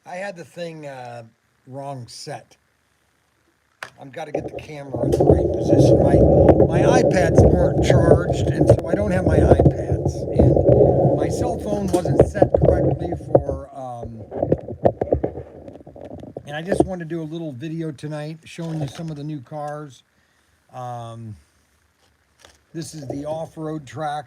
I had the thing wrong set. I've got to get the camera in the right position. My iPads weren't charged, and so I don't have my iPads. And my cell phone wasn't set correctly for. And I just wanted to do a little video tonight showing you some of the new cars. Um, this is the off-road track.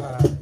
Uh,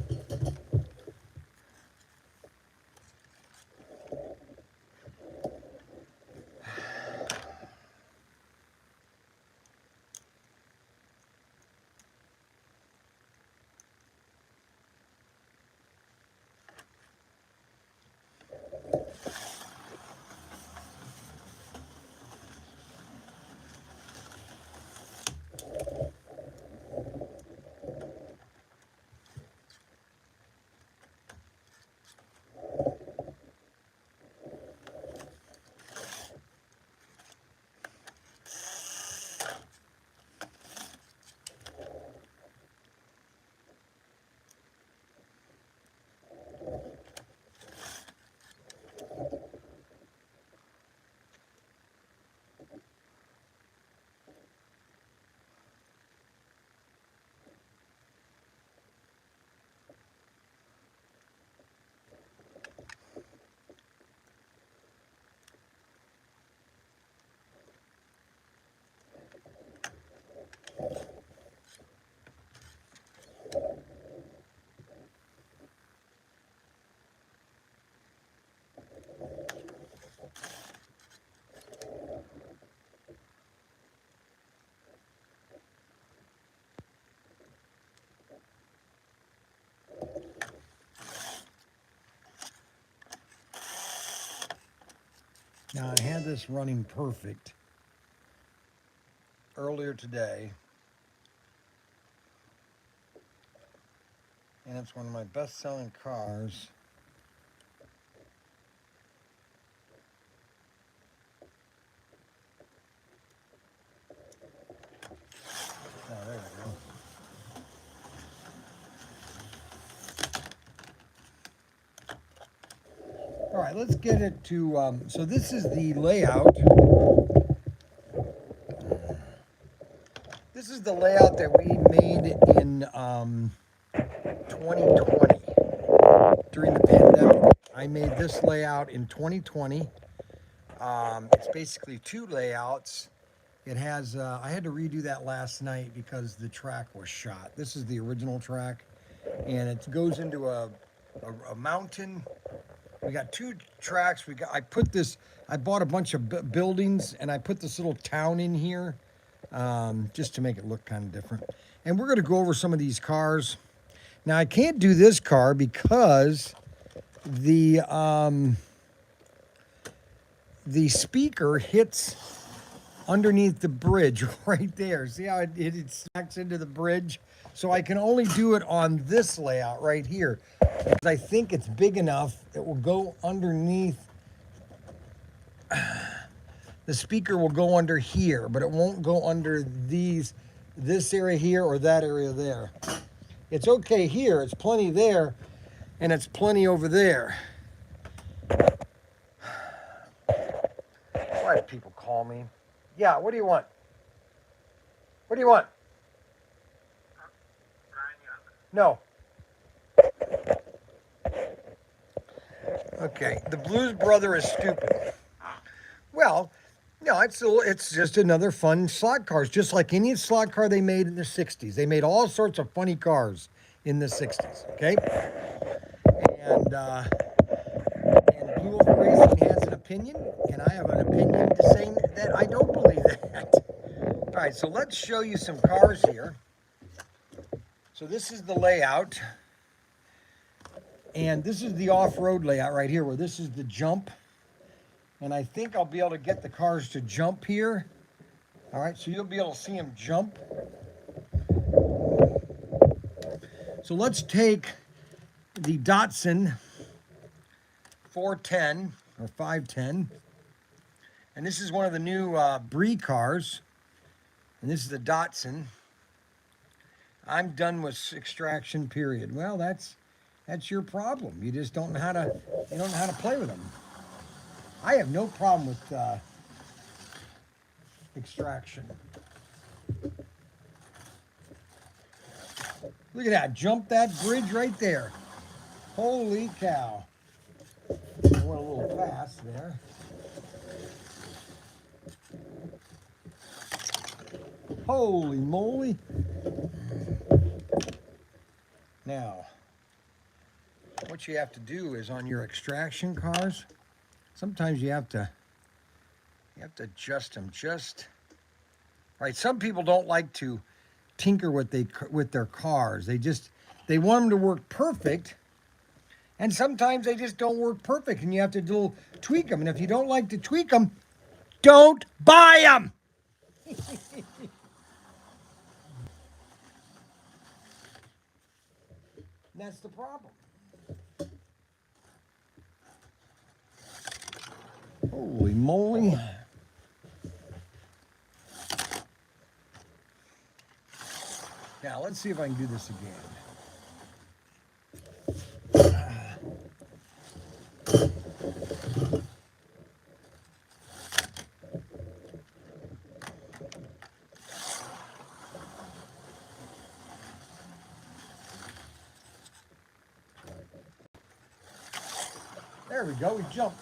Now I had this running perfect earlier today, and it's one of my best-selling cars. Oh, there we go. All right, let's get it to. So this is the layout. This is the layout that we made in 2020 during the pandemic. I made this layout in 2020. It's basically two layouts. It has. I had to redo that last night because the track was shot. This is the original track, and it goes into a mountain. We got two tracks. I put this. I bought a bunch of buildings, and I put this little town in here, just to make it look kind of different. And we're going to go over some of these cars. Now I can't do this car because the the speaker hits underneath the bridge right there. See how it smacks into the bridge? So I can only do it on this layout right here because I think it's big enough. It will go underneath. The speaker will go under here, but it won't go under this area here or that area there. It's okay here. It's plenty there, and it's plenty over there. Why do people call me? Yeah, what do you want? What do you want? No. Okay, the Blues Brother is stupid. Well, no, it's just another fun slot car. It's just like any slot car they made in the '60s. They made all sorts of funny cars in the '60s. Okay, and uh, and Blue Wolf Racing has an opinion, and I have an opinion to say that I don't believe that. All right, so let's show you some cars here. So this is the layout, and this is the off-road layout right here, where this is the jump. And I think I'll be able to get the cars to jump here. All right, so you'll be able to see them jump. So let's take the Datsun 410 or 510. And this is one of the new Brie cars. And this is the Datsun. I'm done with extraction, period. Well, that's your problem. You just don't know how to play with them. I have no problem with extraction. Look at that, jump that bridge right there. Holy cow. I went a little fast there. Holy moly. Now, what you have to do is on your extraction cars, sometimes you have to adjust them just right. Some people don't like to tinker with their cars. They want them to work perfect, and sometimes they just don't work perfect, and you have to tweak them. And if you don't like to tweak them, don't buy them. That's the problem. Holy moly. Now, let's see if I can do this again. There we go, we jumped.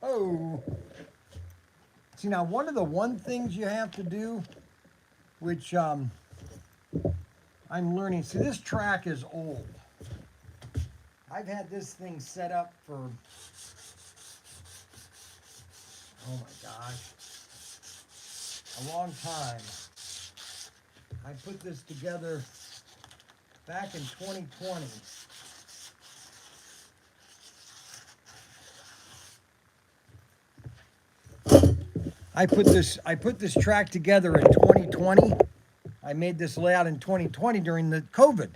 Oh. See, now one of the things you have to do, which I'm learning, see, this track is old. I've had this thing set up for, oh my gosh, a long time. I put this together back in 2020. I put this track together in 2020. I made this layout in 2020 during the COVID.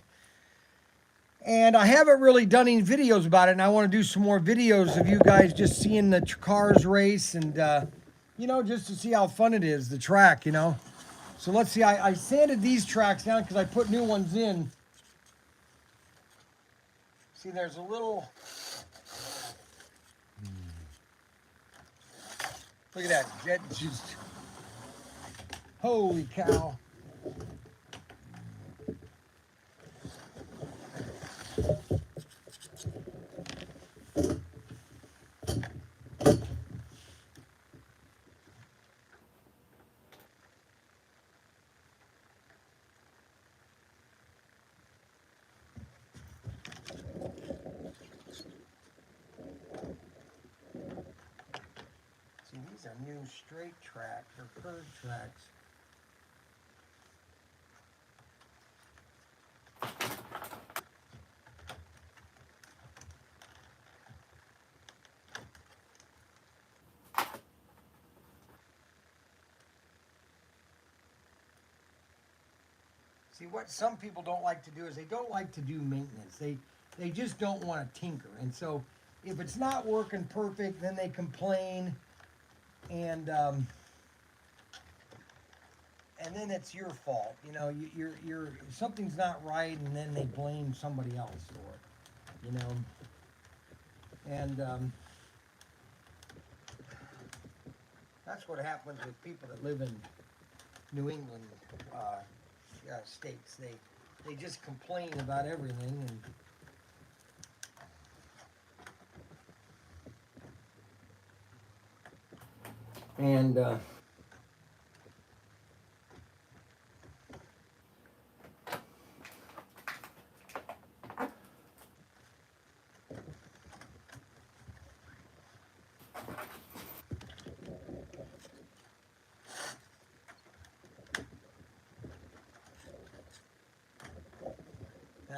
And I haven't really done any videos about it, and I want to do some more videos of you guys just seeing the cars race and, just to see how fun it is, the track, So let's see, I sanded these tracks down because I put new ones in. See, there's a little... Look at that. That just... Holy cow. See, these are new straight tracks or curved tracks. See, what some people don't like to do is they don't like to do maintenance. They just don't want to tinker. And so if it's not working perfect, then they complain, and then it's your fault. You're something's not right, and then they blame somebody else for it. And that's what happens with people that live in New England states. They just complain about everything, and now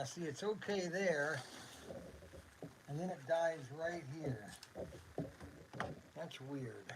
see, it's okay there, and then it dies right here. That's weird.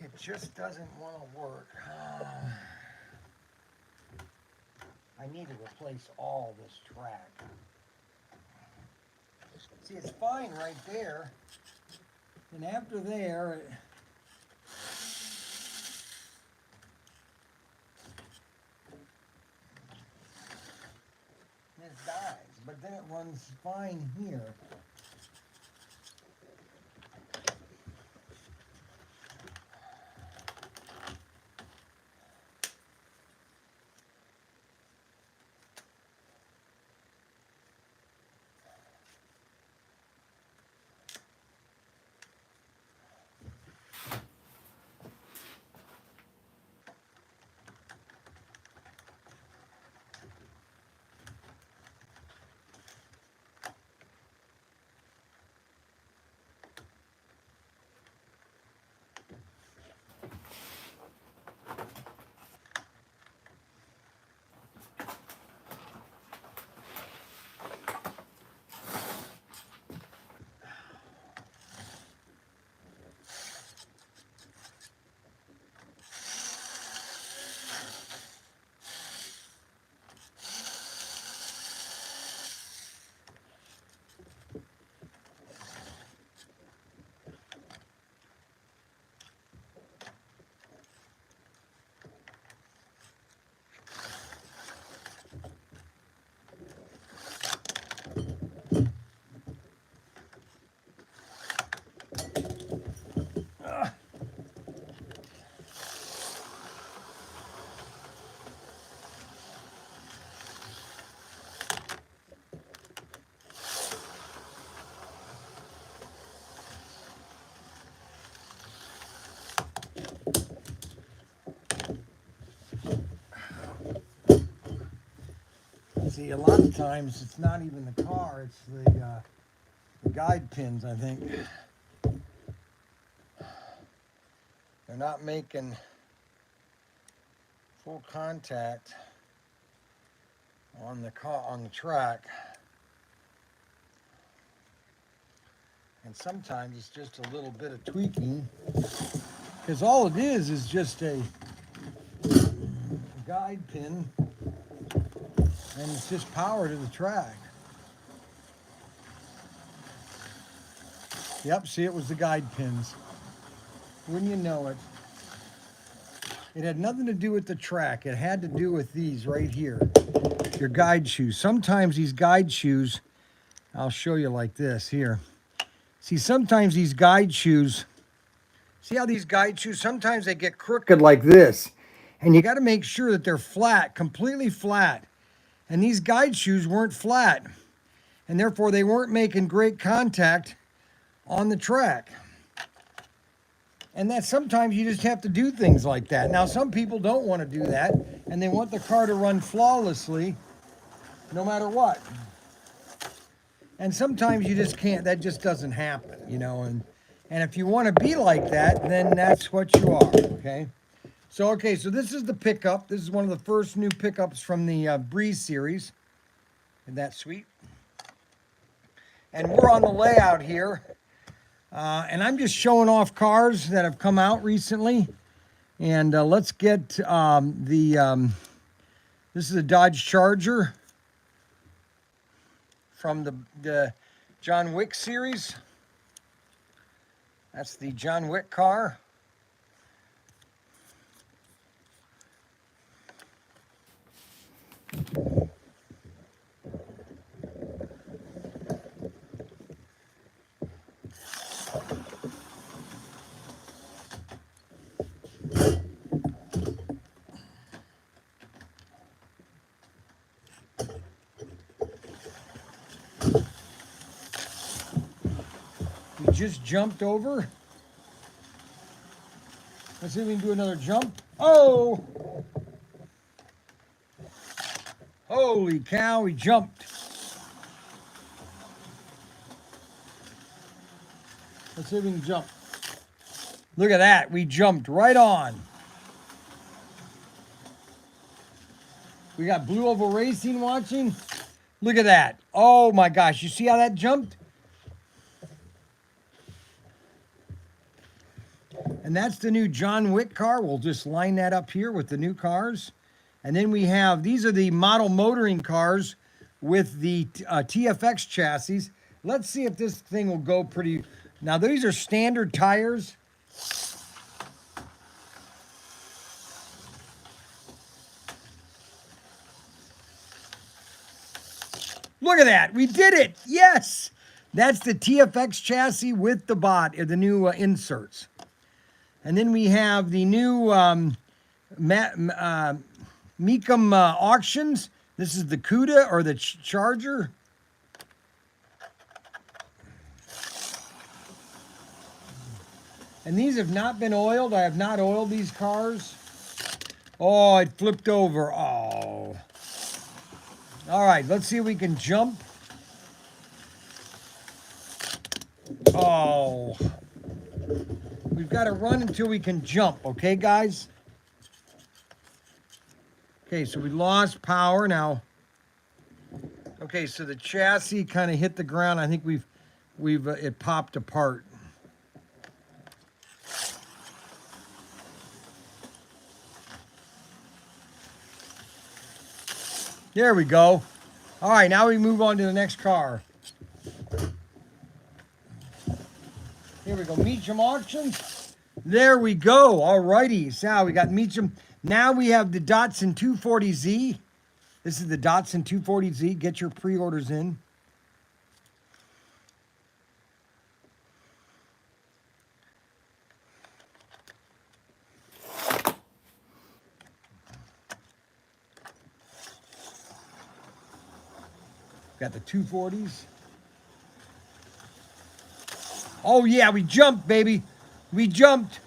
It just doesn't want to work. I need to replace all this track. See, it's fine right there. And after there, it dies. But then it runs fine here. See, a lot of times it's not even the car, it's the guide pins, I think. They're not making full contact on the track. And sometimes it's just a little bit of tweaking, because all it is just a guide pin, and it's just power to the track. Yep, see, it was the guide pins. Wouldn't you know it? It had nothing to do with the track. It had to do with these right here, your guide shoes. Sometimes these guide shoes, I'll show you like this here. See, sometimes these guide shoes, see how these guide shoes, sometimes they get crooked like this. And you got to make sure that they're flat, completely flat. And these guide shoes weren't flat. And therefore they weren't making great contact on the track. And that sometimes you just have to do things like that. Now, some people don't want to do that, and they want the car to run flawlessly no matter what. And sometimes you just can't, that just doesn't happen, you know. And if you want to be like that, then that's what you are, okay? So this is the pickup. This is one of the first new pickups from the Breeze series. Isn't that sweet? And we're on the layout here. And I'm just showing off cars that have come out recently. And let's get this is a Dodge Charger from the John Wick series. That's the John Wick car. We just jumped over. Let's see if we can do another jump. Oh! Holy cow, we jumped. Let's see if we can jump. Look at that, we jumped right on. We got Blue Oval Racing watching. Look at that. Oh my gosh, you see how that jumped? And that's the new John Wick car. We'll just line that up here with the new cars. And then we have, these are the model motoring cars with the TFX chassis. Let's see if this thing will go pretty. Now these are standard tires. Look at that, we did it, yes! That's the TFX chassis with the the new inserts. And then we have the new Mecum auctions. This is the CUDA or the Charger. And these have not been oiled. I have not oiled these cars. Oh, it flipped over. Oh. All right, let's see if we can jump. Oh. We've got to run until we can jump, okay, guys? Okay, so we lost power now. Okay, so the chassis kind of hit the ground. I think it popped apart. There we go. All right, now we move on to the next car. Here we go, Meacham Auctions. There we go. All righty. So we got Meacham. Now we have the Datsun 240Z. This is the Datsun 240Z. Get your pre-orders in. Got the 240s. Oh yeah, we jumped, baby. We jumped.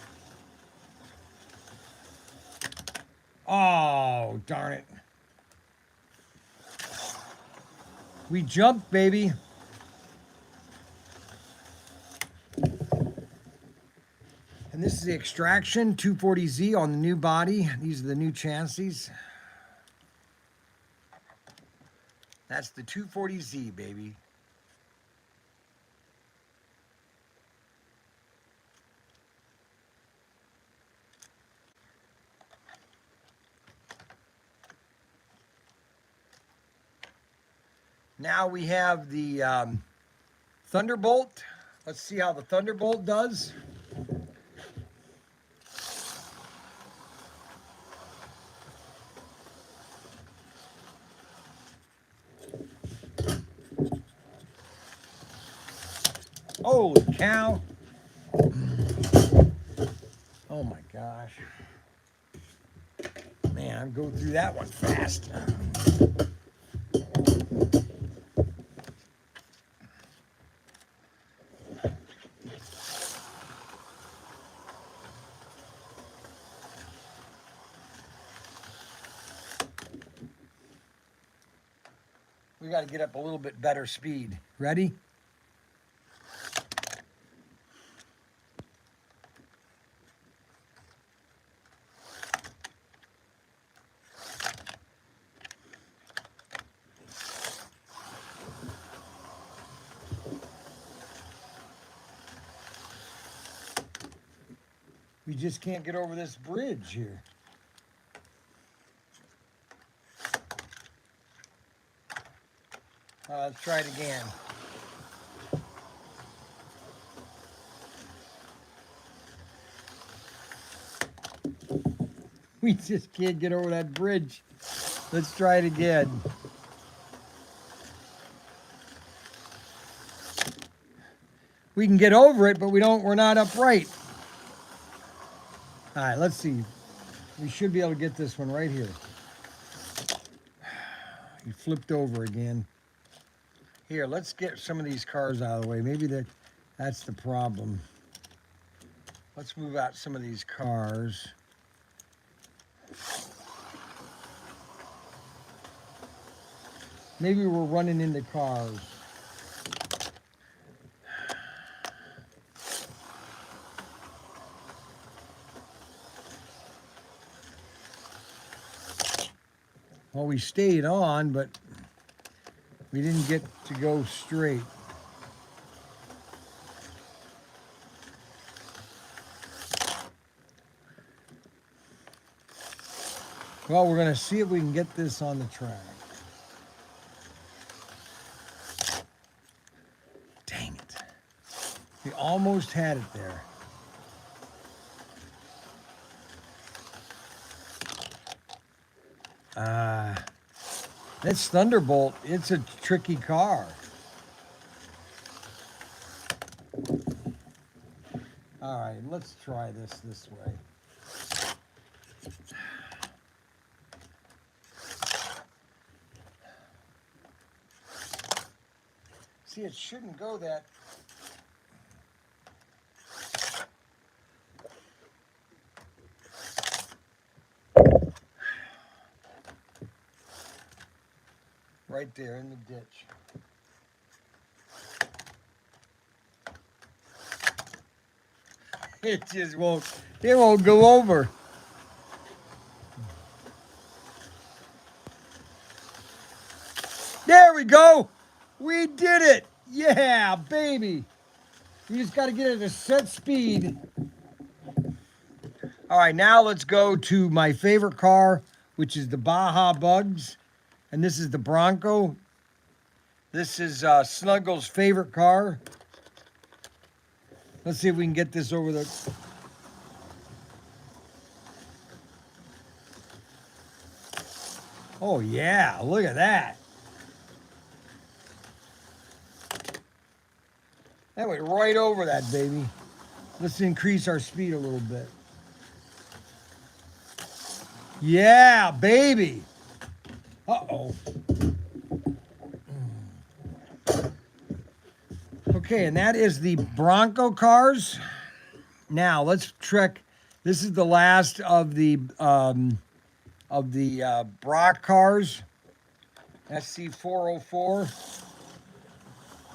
Oh, darn it. We jumped, baby. And this is the Extraction 240Z on the new body. These are the new chassis. That's the 240Z, baby. Now we have the Thunderbolt. Let's see how the Thunderbolt does. Holy cow. Oh my gosh. Man, I'm going through that one fast. We got to get up a little bit better speed. Ready? We just can't get over this bridge here. Let's try it again. We just can't get over that bridge. Let's try it again. We can get over it, but we're not upright. All right, let's see. We should be able to get this one right here. He flipped over again. Here, let's get some of these cars out of the way. Maybe that's the problem. Let's move out some of these cars. Maybe we're running into cars. Well, we stayed on, but we didn't get to go straight. Well, we're going to see if we can get this on the track. Dang it. We almost had it there. That's Thunderbolt. It's a tricky car. All right, let's try this way. See, it shouldn't go that. Right there in the ditch. It just won't go over. There we go. We did it. Yeah, baby. You just got to get it at a set speed. All right, now let's go to my favorite car, which is the Baja Bugs. And this is the Bronco. This is Snuggles' favorite car. Let's see if we can get this over the... Oh, yeah, look at that. That went right over that, baby. Let's increase our speed a little bit. Yeah, baby. Uh-oh. Okay, and that is the Bronco cars. Now, let's check. This is the last of the Brock cars. SC404.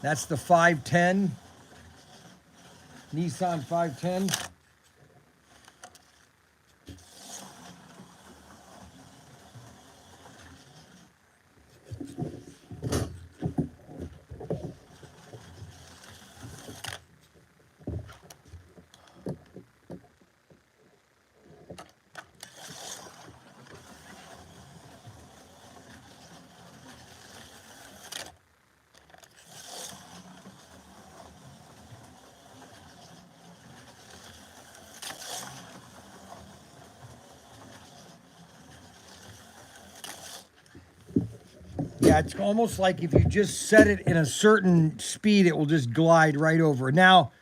That's the 510. Nissan 510. Yeah, it's almost like if you just set it in a certain speed, it will just glide right over. Now,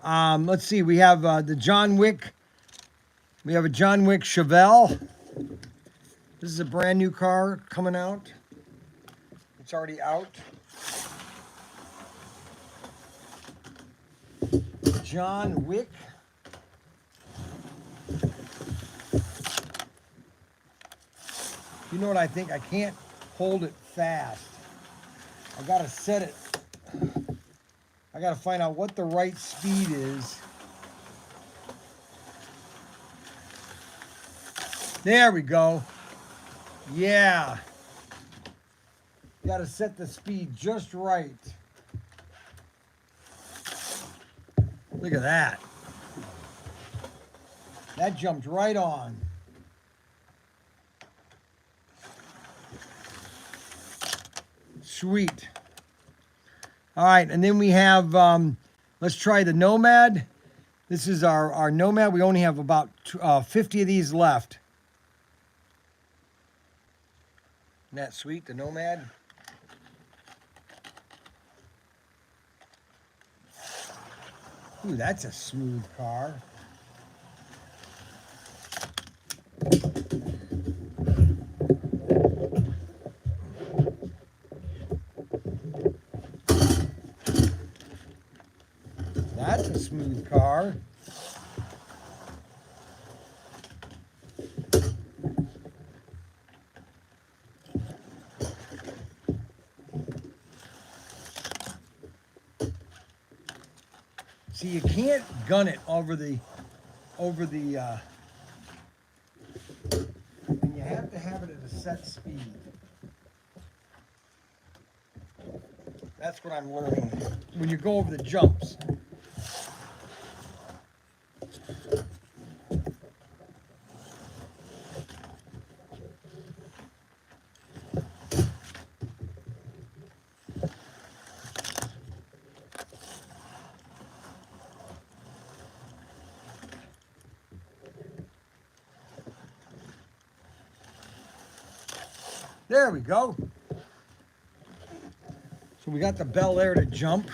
let's see. We have the John Wick. We have a John Wick Chevelle. This is a brand new car coming out. It's already out. John Wick. You know what I think? I can't hold it fast. I gotta set it. I gotta find out what the right speed is. There we go. Yeah. Gotta set the speed just right. Look at that. That jumped right on. Sweet. All right, and then we have, let's try the Nomad. This is our Nomad. We only have about 50 of these left. Isn't that sweet, the Nomad? Ooh, that's a smooth car. That's a smooth car. See, you can't gun it over the, and you have to have it at a set speed. That's what I'm learning when you go over the jumps. There we go. So we got the Bel Air to jump.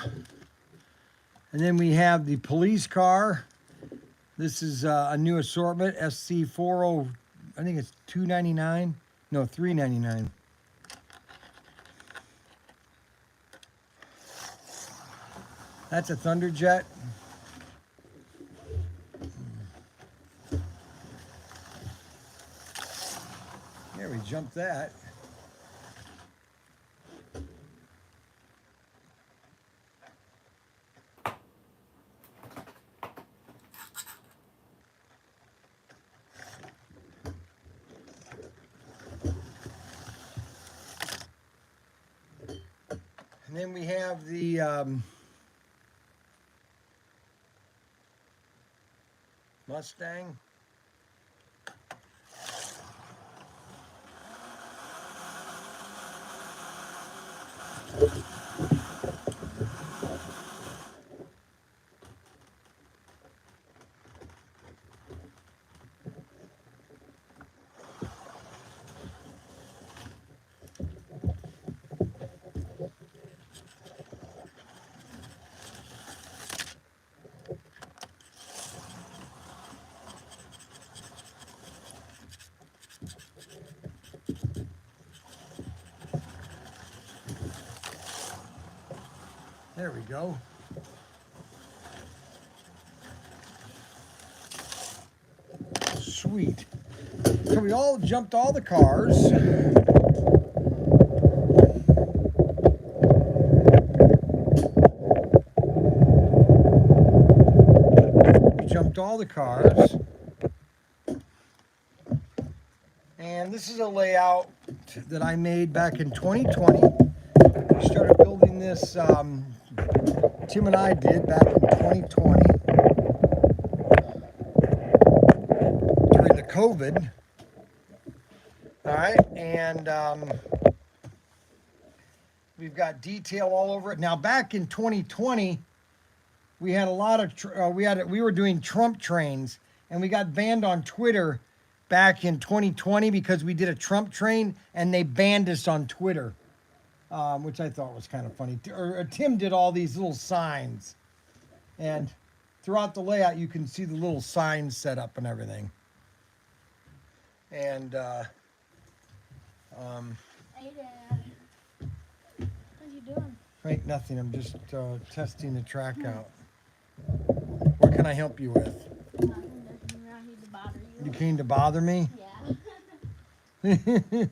And then we have the police car. This is a new assortment, SC40, I think it's $2.99. No, $3.99. That's a Thunderjet. There, we jumped that. And then we have the Mustang. There we go. Sweet. So we all jumped all the cars. We jumped all the cars. And this is a layout that I made back in 2020. We started building this, Tim and I did back in 2020 during the COVID. All right, and we've got detail all over it. Now, back in 2020, we had a lot of we were doing Trump trains, and we got banned on Twitter back in 2020 because we did a Trump train, and they banned us on Twitter, which I thought was kind of funny. Tim did all these little signs, and throughout the layout, you can see the little signs set up and everything. And Hey, Dad. What you doing? ain't nothing. I'm just testing the track out. What can I help you with? Nothing. Nothing around here to bother you. You came to bother me? Yeah.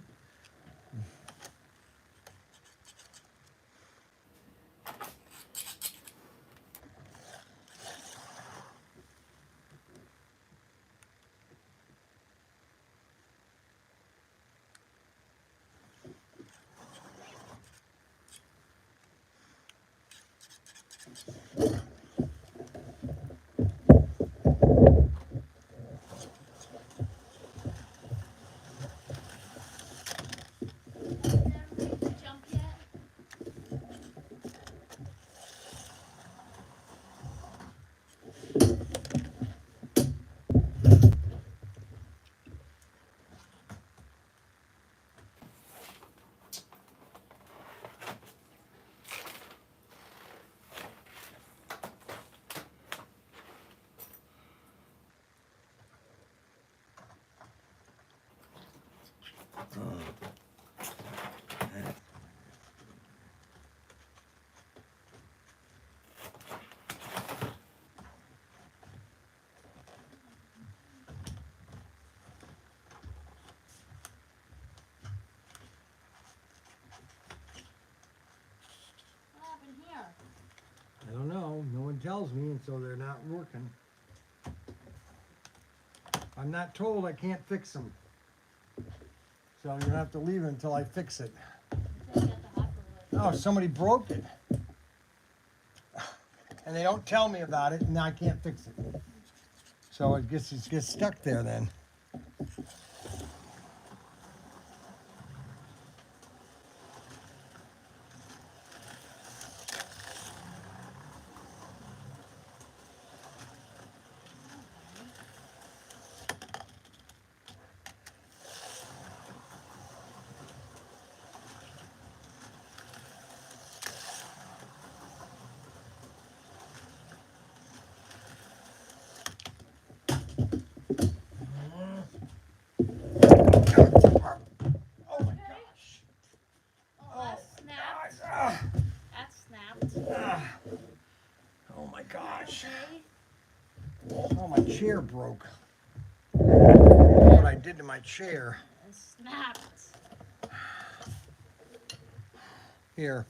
tells me, and so they're not working. I'm not told I can't fix them. So I'm gonna have to leave it until I fix it. Oh, somebody broke it. And they don't tell me about it, and I can't fix it. So it gets stuck there then. Oh my gosh. Oh, that snapped. Ah, That snapped. ah. Oh my gosh. Okay. Oh, my chair broke. What I did to my chair. It snapped. Here.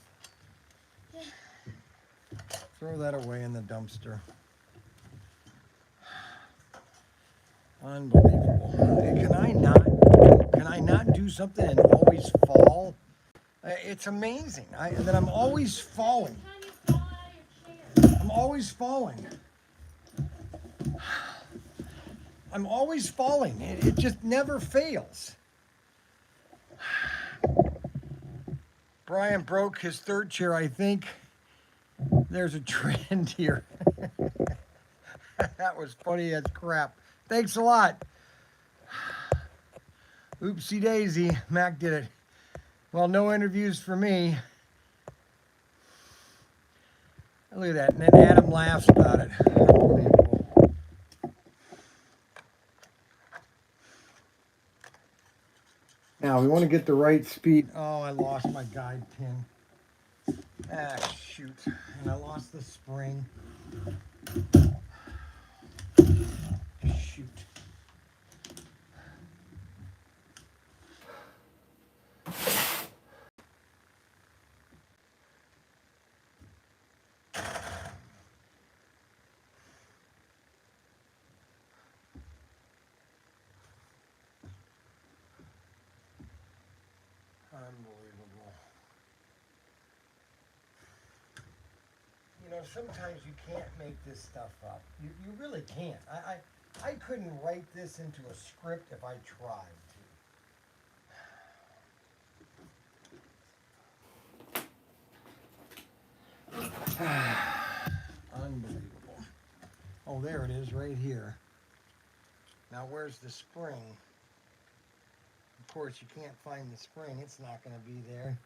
Throw that away in the dumpster. Unbelievable. Hey, can I not do something and always fall? It's amazing. That I'm always falling. Every time you fall out of your chair. I'm always falling. I'm always falling. It just never fails. Brian broke his third chair, I think. There's a trend here. That was funny as crap. Thanks a lot. Oopsie daisy. Mac did it. Well, no interviews for me. Look at that. And then Adam laughs about it. Unbelievable. Now, we want to get the right speed. Oh, I lost my guide pin. Ah, shoot. And I lost the spring. Shoot. Unbelievable. You know, sometimes you can't make this stuff up. You really can't. I couldn't write this into a script if I tried to. Unbelievable. Oh, there it is right here. Now, where's the spring? Of course, you can't find the spring. It's not going to be there.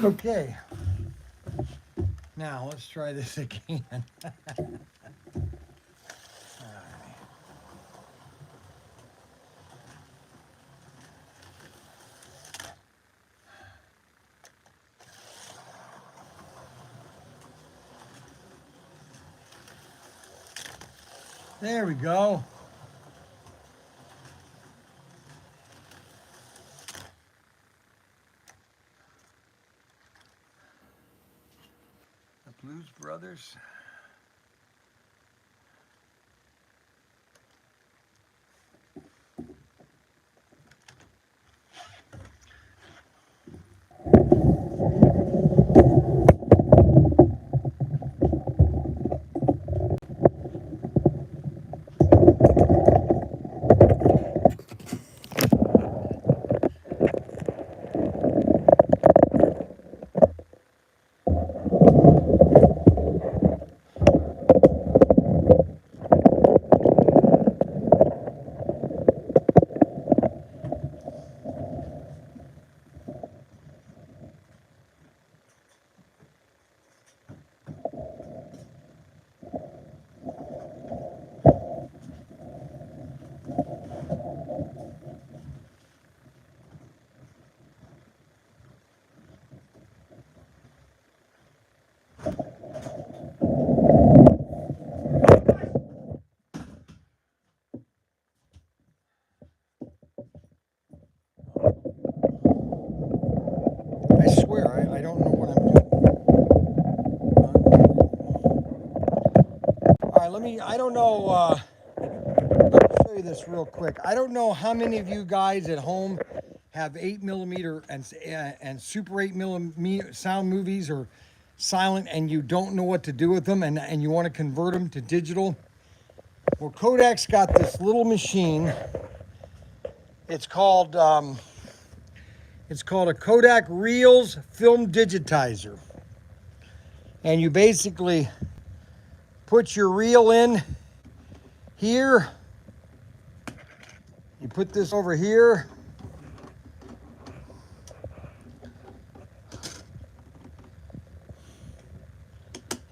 Okay. Now, let's try this again. There we go. The Blues Brothers. I don't know, let me show you this real quick. I don't know how many of you guys at home have 8mm and Super 8mm sound movies or silent and you don't know what to do with them and you want to convert them to digital. Well, Kodak's got this little machine. It's called a Kodak Reels Film Digitizer. And you basically put your reel in here. You put this over here.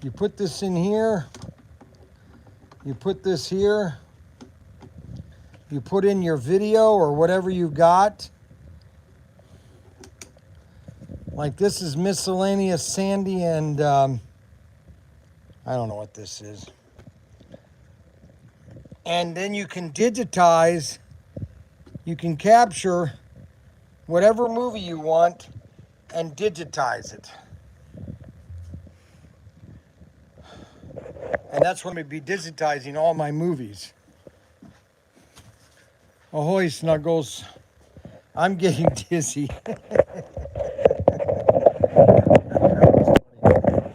You put this in here. You put this here. You put in your video or whatever you've got. Like this is miscellaneous Sandy and I don't know what this is. And then you can digitize, you can capture whatever movie you want and digitize it. And that's what I'm going to be digitizing all my movies. Ahoy, Snuggles. I'm getting dizzy.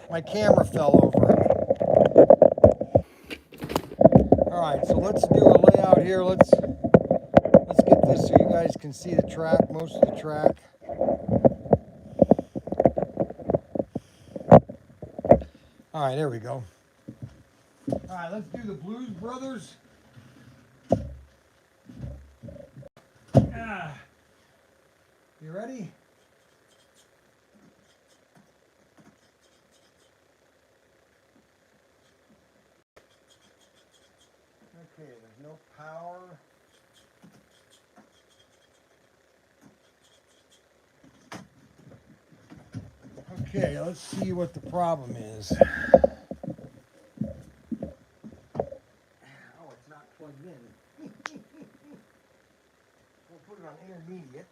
My camera fell over. All right, so let's do a layout here. Let's get this so you guys can see the track, most of the track. All right, there we go. All right, let's do the Blues Brothers. You ready? Okay, there's no power. Okay, let's see what the problem is. Oh, it's not plugged in. We'll put it on intermediate.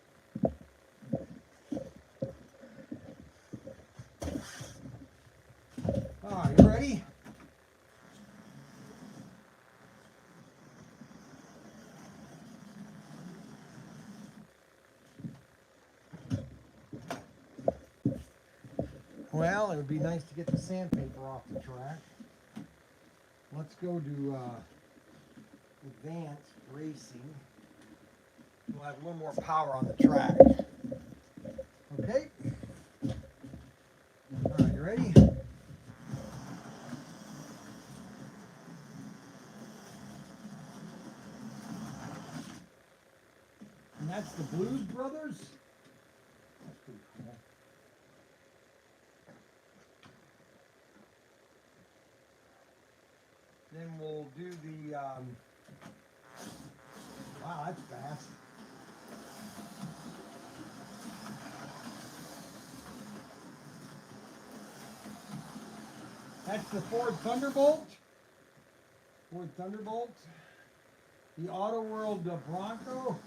All right, you ready? Well, it would be nice to get the sandpaper off the track. Let's go to advanced racing. We'll have a little more power on the track. Okay. All right, you ready? And that's the Blues Brothers. That's pretty cool. Then we'll do the, wow, that's fast. That's the Ford Thunderbolt. Ford Thunderbolt. The Auto World Bronco.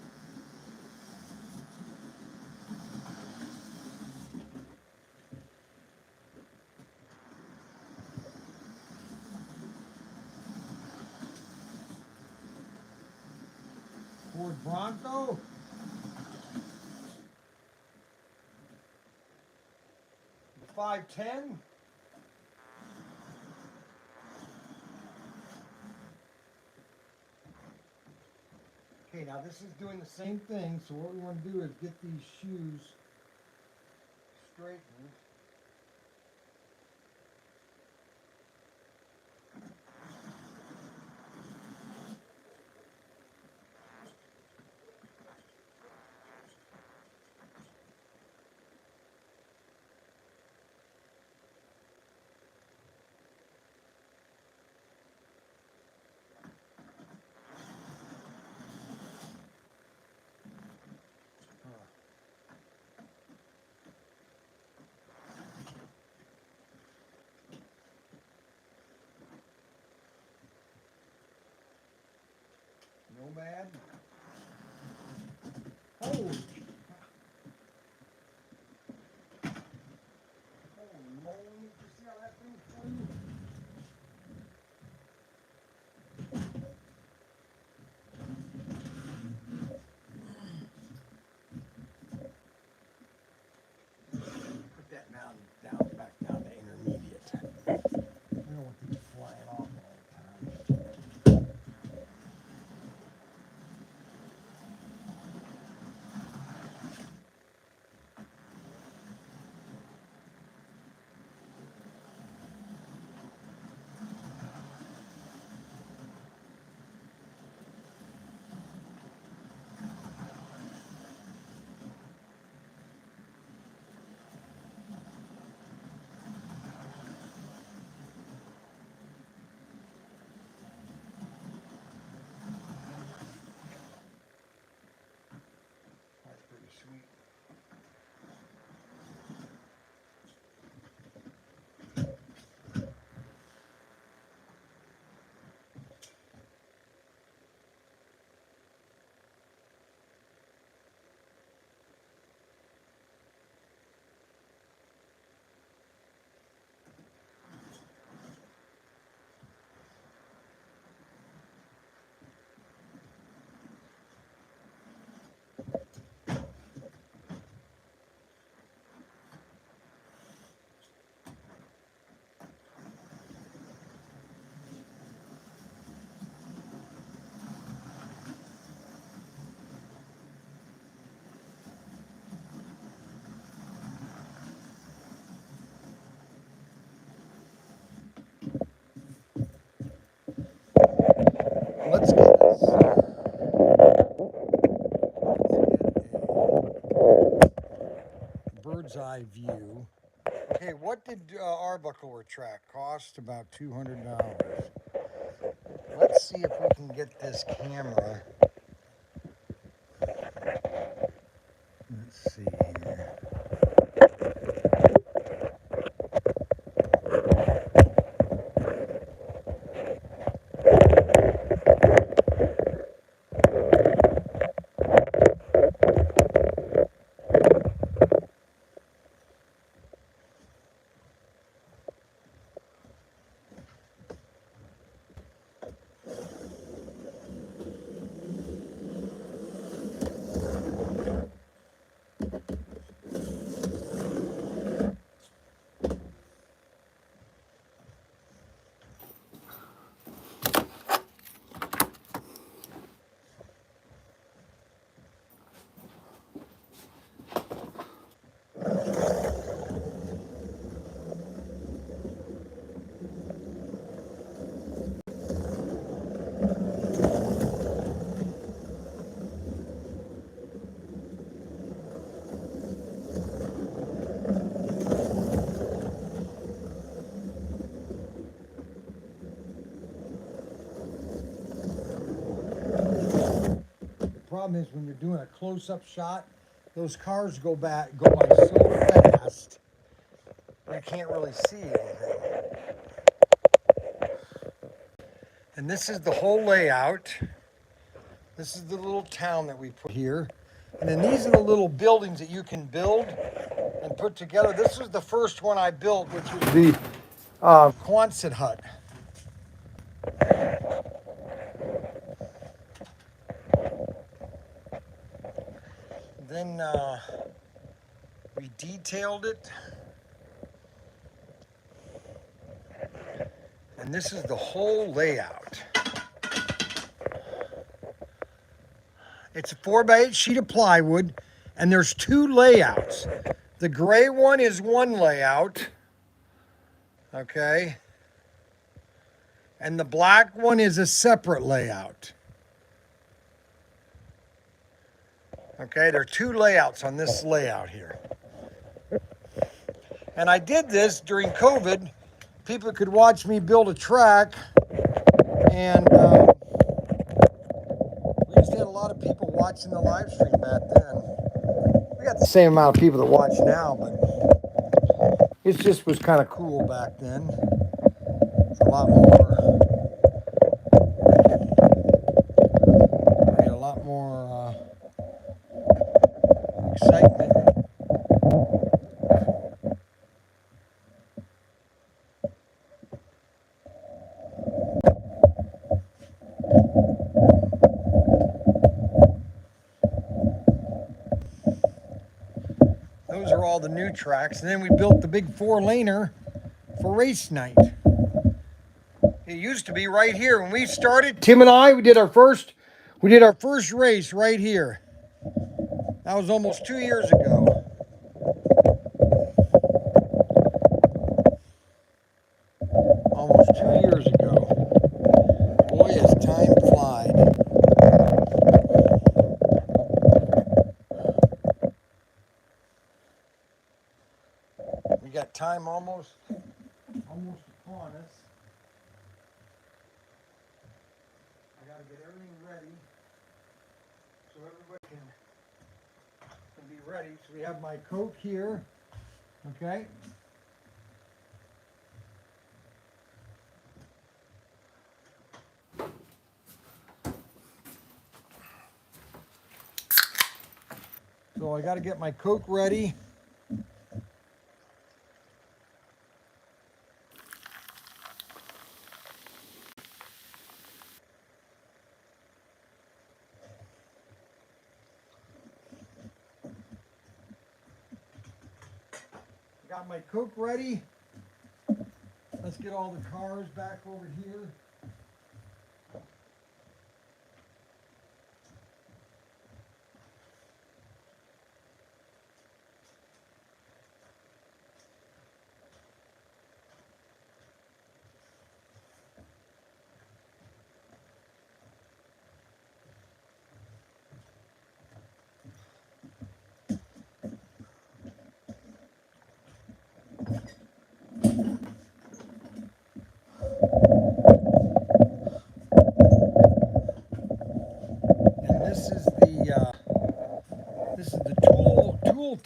Ford Bronco. The 510. Okay, now this is doing the same thing, so what we want to do is get these shoes straightened. No bad. Holy, holy moly, you see how that thing flew? bird's eye view. Okay, what did Arbuckle retract cost? About $200. Let's see if we can get this camera. Let's see here. Problem is when you're doing a close-up shot, those cars go by so fast you can't really see anything. And this is the whole layout. This is the little town that we put here. And then these are the little buildings that you can build and put together. This was the first one I built, which was the Quonset hut. Then we detailed it. And this is the whole layout. It's a 4x8 sheet of plywood, and there's two layouts. The gray one is one layout, okay? And the black one is a separate layout. Okay, there are two layouts on this layout here. And I did this during COVID. People could watch me build a track, and we used to have a lot of people watching the live stream back then. We got the same amount of people that watch now, but it just was kind of cool back then. It's a lot more, a lot more excitement. Those are all the new tracks. And then we built the big 4-laner for race night. It used to be right here. When we started, Tim and I, we did our first race right here. That was almost 2 years ago. Almost 2 years ago. Boy, as time flies. We got time almost upon us. I got to get everything ready so everybody can be ready. So we have my Coke here, okay? So I got to get my Coke ready. Got my Coke ready. Let's get all the cars back over here.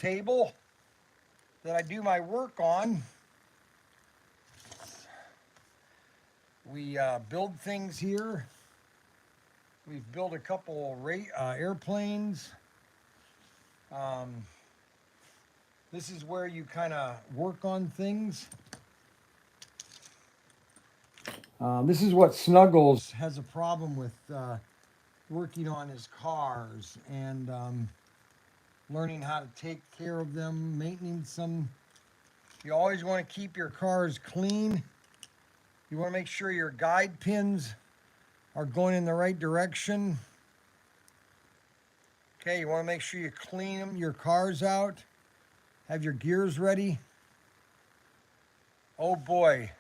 table that I do my work on. We build things here. We've built a couple airplanes. This is where you kind of work on things. This is what Snuggles has a problem with working on his cars and learning how to take care of them, maintenance them. You always want to keep your cars clean. You want to make sure your guide pins are going in the right direction. Okay, you want to make sure you clean your cars out. Have your gears ready. Oh boy,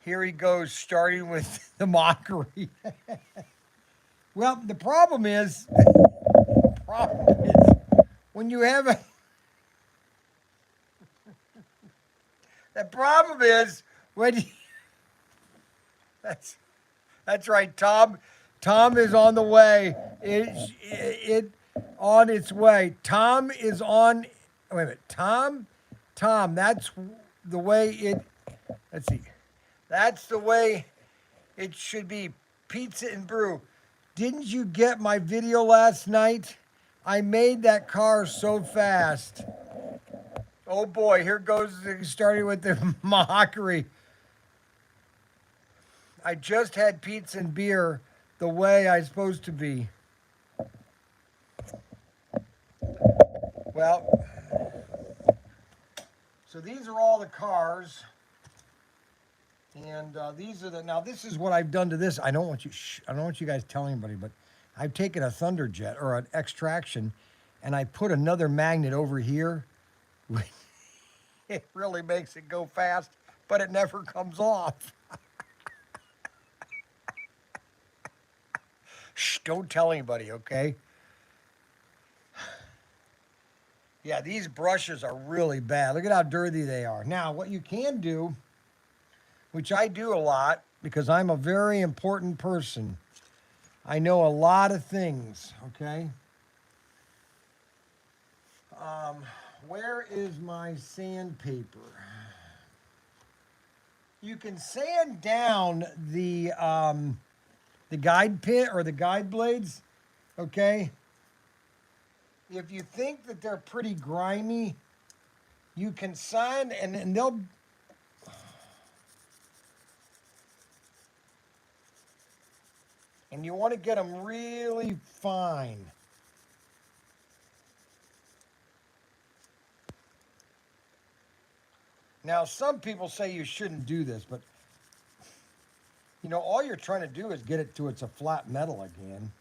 here he goes, starting with the mockery. Well, the problem is when you have a. The problem is when you, that's that's right, Tom. Tom is on the way. It on its way. Tom is on. Wait a minute, Tom. Tom. That's the way it. Let's see. That's the way it should be. Pizza and brew. Didn't you get my video last night? I made that car so fast. Oh boy, here goes starting with the mockery. I just had pizza and beer the way I'm supposed to be. Well, so these are all the cars, and these are the. Now this is what I've done to this. I don't want you. I don't want you guys telling anybody, but I've taken a Thunderjet or an extraction, and I put another magnet over here. It really makes it go fast, but it never comes off. Shh! Don't tell anybody, okay? Yeah, these brushes are really bad. Look at how dirty they are. Now, what you can do, which I do a lot because I'm a very important person, I know a lot of things, okay? Um, where is my sandpaper? You can sand down the guide pin or the guide blades, okay? If you think that they're pretty grimy, you can sand and they'll. And you want to get them really fine. Now, some people say you shouldn't do this, but all you're trying to do is get it to it's a flat metal again.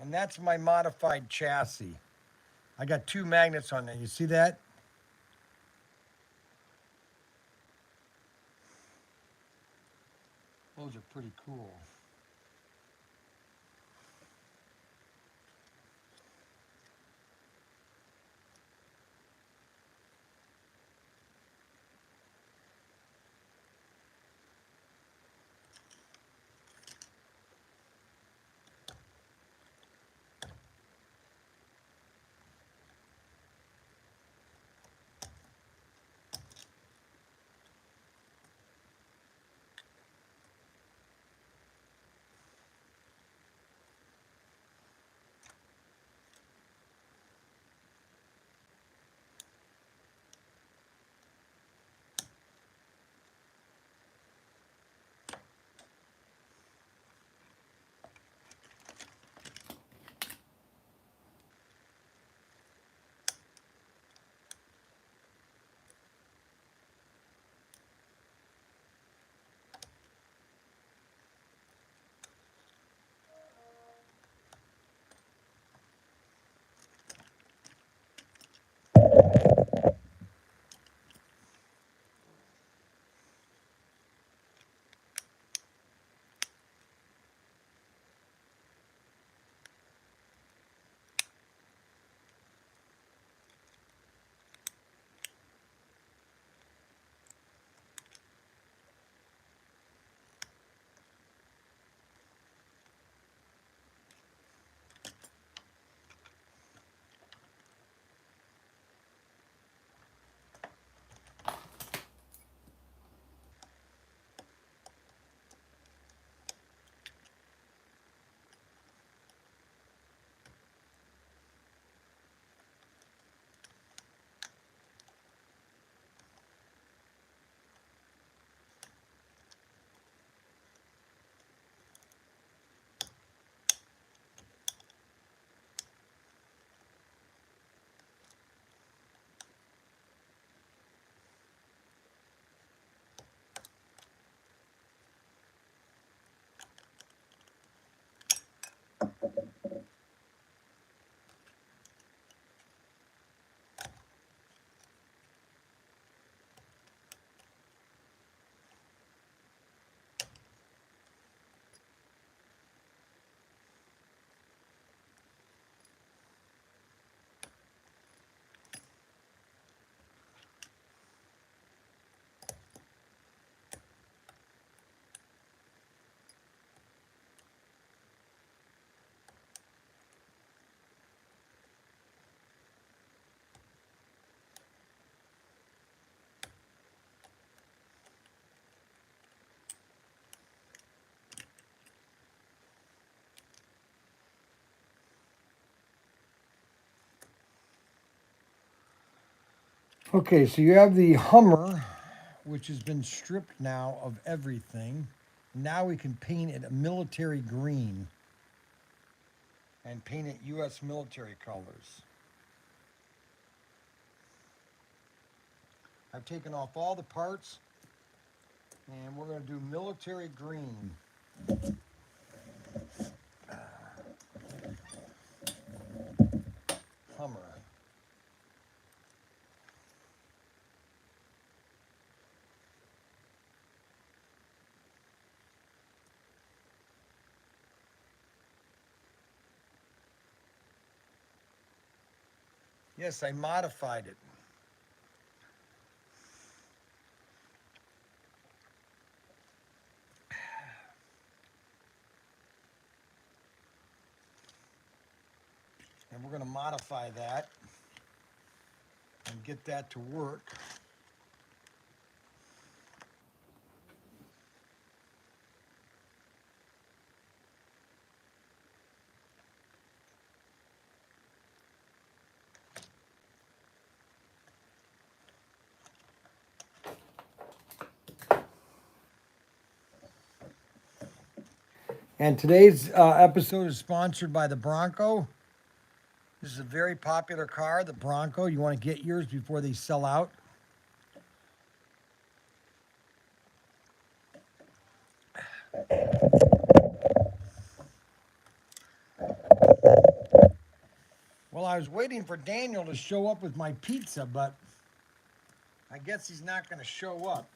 And that's my modified chassis. I got two magnets on there. You see that? Those are pretty cool. Okay, so you have the Hummer, which has been stripped now of everything. Now we can paint it a military green and paint it U.S. military colors. I've taken off all the parts and we're going to do military green. Hummer. Yes, I modified it. And we're going to modify that and get that to work. And today's episode is sponsored by the Bronco. This is a very popular car, the Bronco. You want to get yours before they sell out. Well, I was waiting for Daniel to show up with my pizza, but I guess he's not going to show up.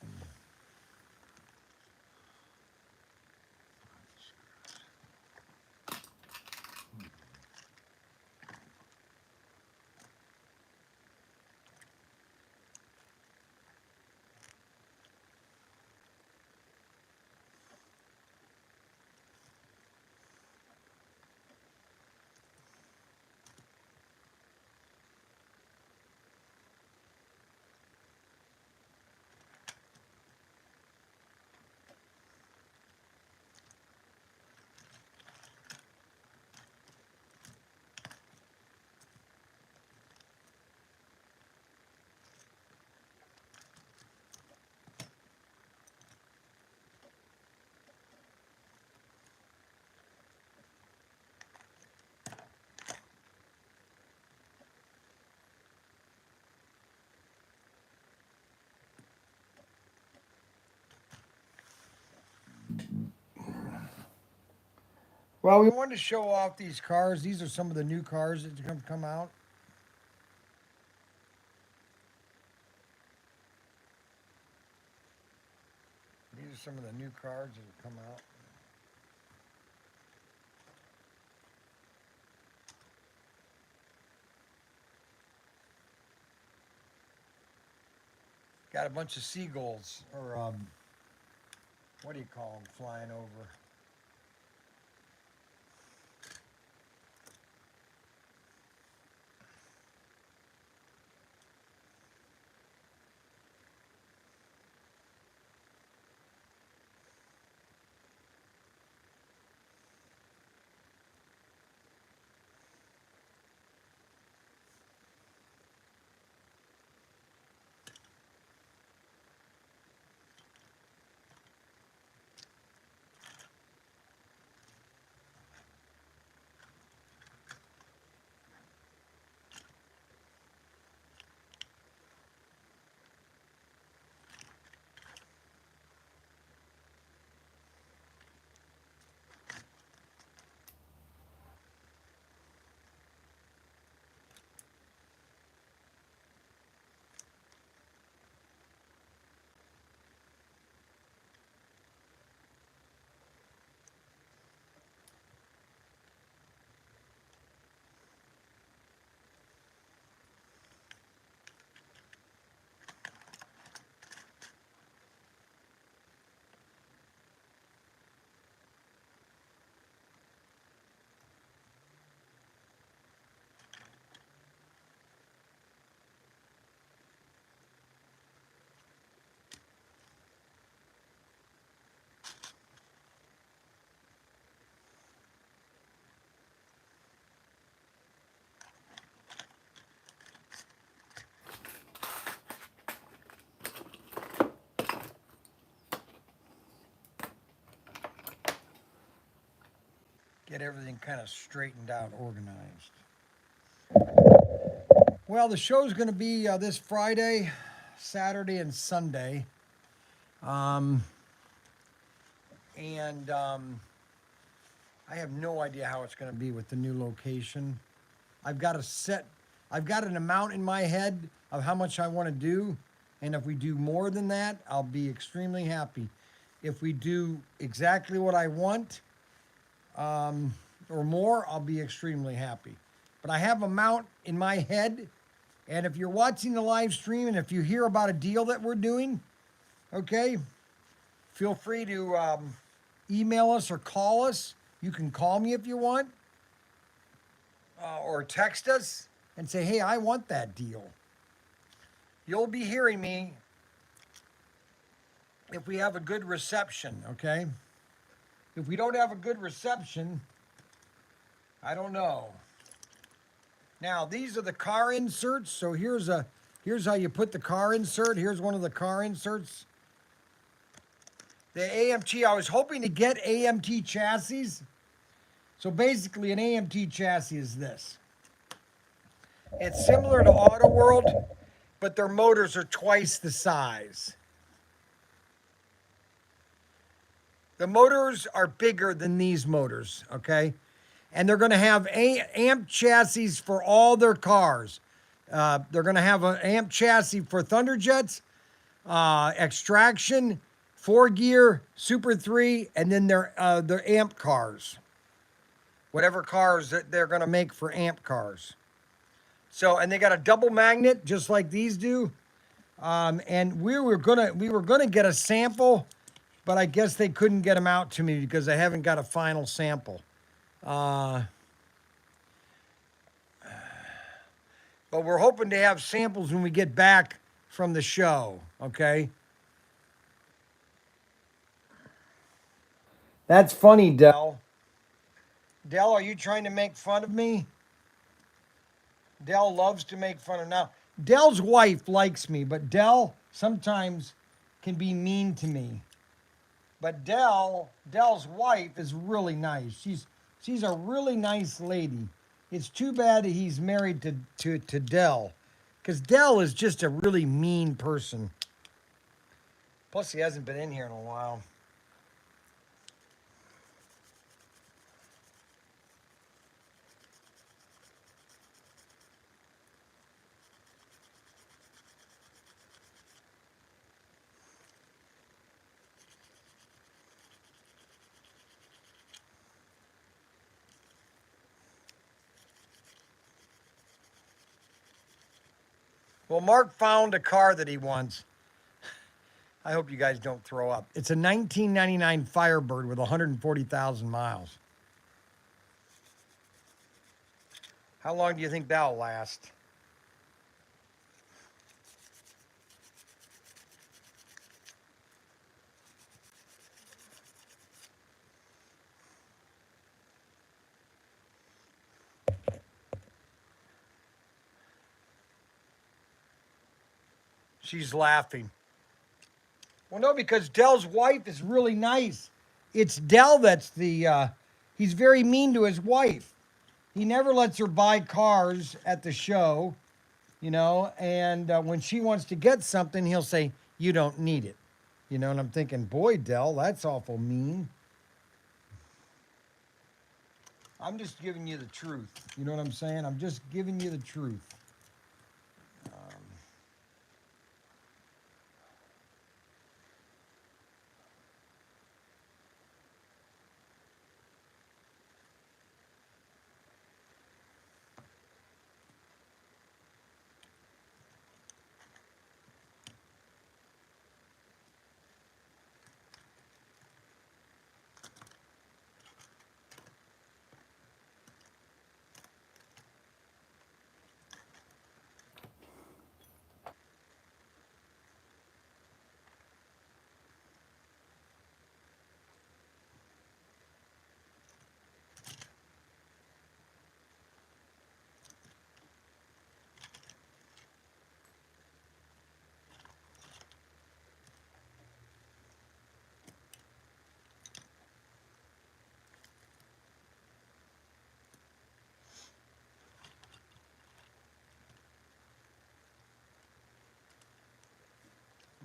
Well, we wanted to show off these cars. These are some of the new cars that have come out. These are some of the new cars that have come out. Got a bunch of seagulls, or what do you call them, flying over. get everything kind of straightened out, organized. Well, the show's going to be this Friday, Saturday, and Sunday. Um, and I have no idea how it's going to be with the new location. I've got a set, I've got an amount in my head of how much I want to do. And if we do more than that, I'll be extremely happy. If we do exactly what I want or more, I'll be extremely happy. But I have a amount in my head. And if you're watching the live stream and if you hear about a deal that we're doing, okay, feel free to email us or call us. You can call me if you want or text us and say, hey, I want that deal. You'll be hearing me if we have a good reception, okay? If we don't have a good reception, I don't know. Now, these are the car inserts. So here's how you put the car insert. Here's one of the car inserts. The AMT, I was hoping to get AMT chassis. So basically an AMT chassis is this. It's similar to Auto World, but their motors are twice the size. The motors are bigger than these motors, okay? And they're going to have amp chassis for all their cars. They're going to have an amp chassis for Thunderjets, Extraction, 4 Gear, Super 3, and then their amp cars. Whatever cars that they're going to make for amp cars. So, and they got a double magnet just like these do. And we were gonna get a sample, but I guess they couldn't get them out to me because I haven't got a final sample. Uh, but we're hoping to have samples when we get back from the show. Okay. That's funny, Dell. Dell, are you trying to make fun of me? Dell loves to make fun of now. Dell's wife likes me, but Dell sometimes can be mean to me. But Dell's wife is really nice. She's a really nice lady. It's too bad that he's married to Dell, because Dell is just a really mean person. Plus, he hasn't been in here in a while. Well, Mark found a car that he wants. I hope you guys don't throw up. It's a 1999 Firebird with 140,000 miles. How long do you think that'll last? She's laughing. Well, no, because Dell's wife is really nice. It's Dell that's he's very mean to his wife. He never lets her buy cars at the show, and when she wants to get something, he'll say, you don't need it. And I'm thinking, boy, Dell, that's awful mean. I'm just giving you the truth. You know what I'm saying? I'm just giving you the truth.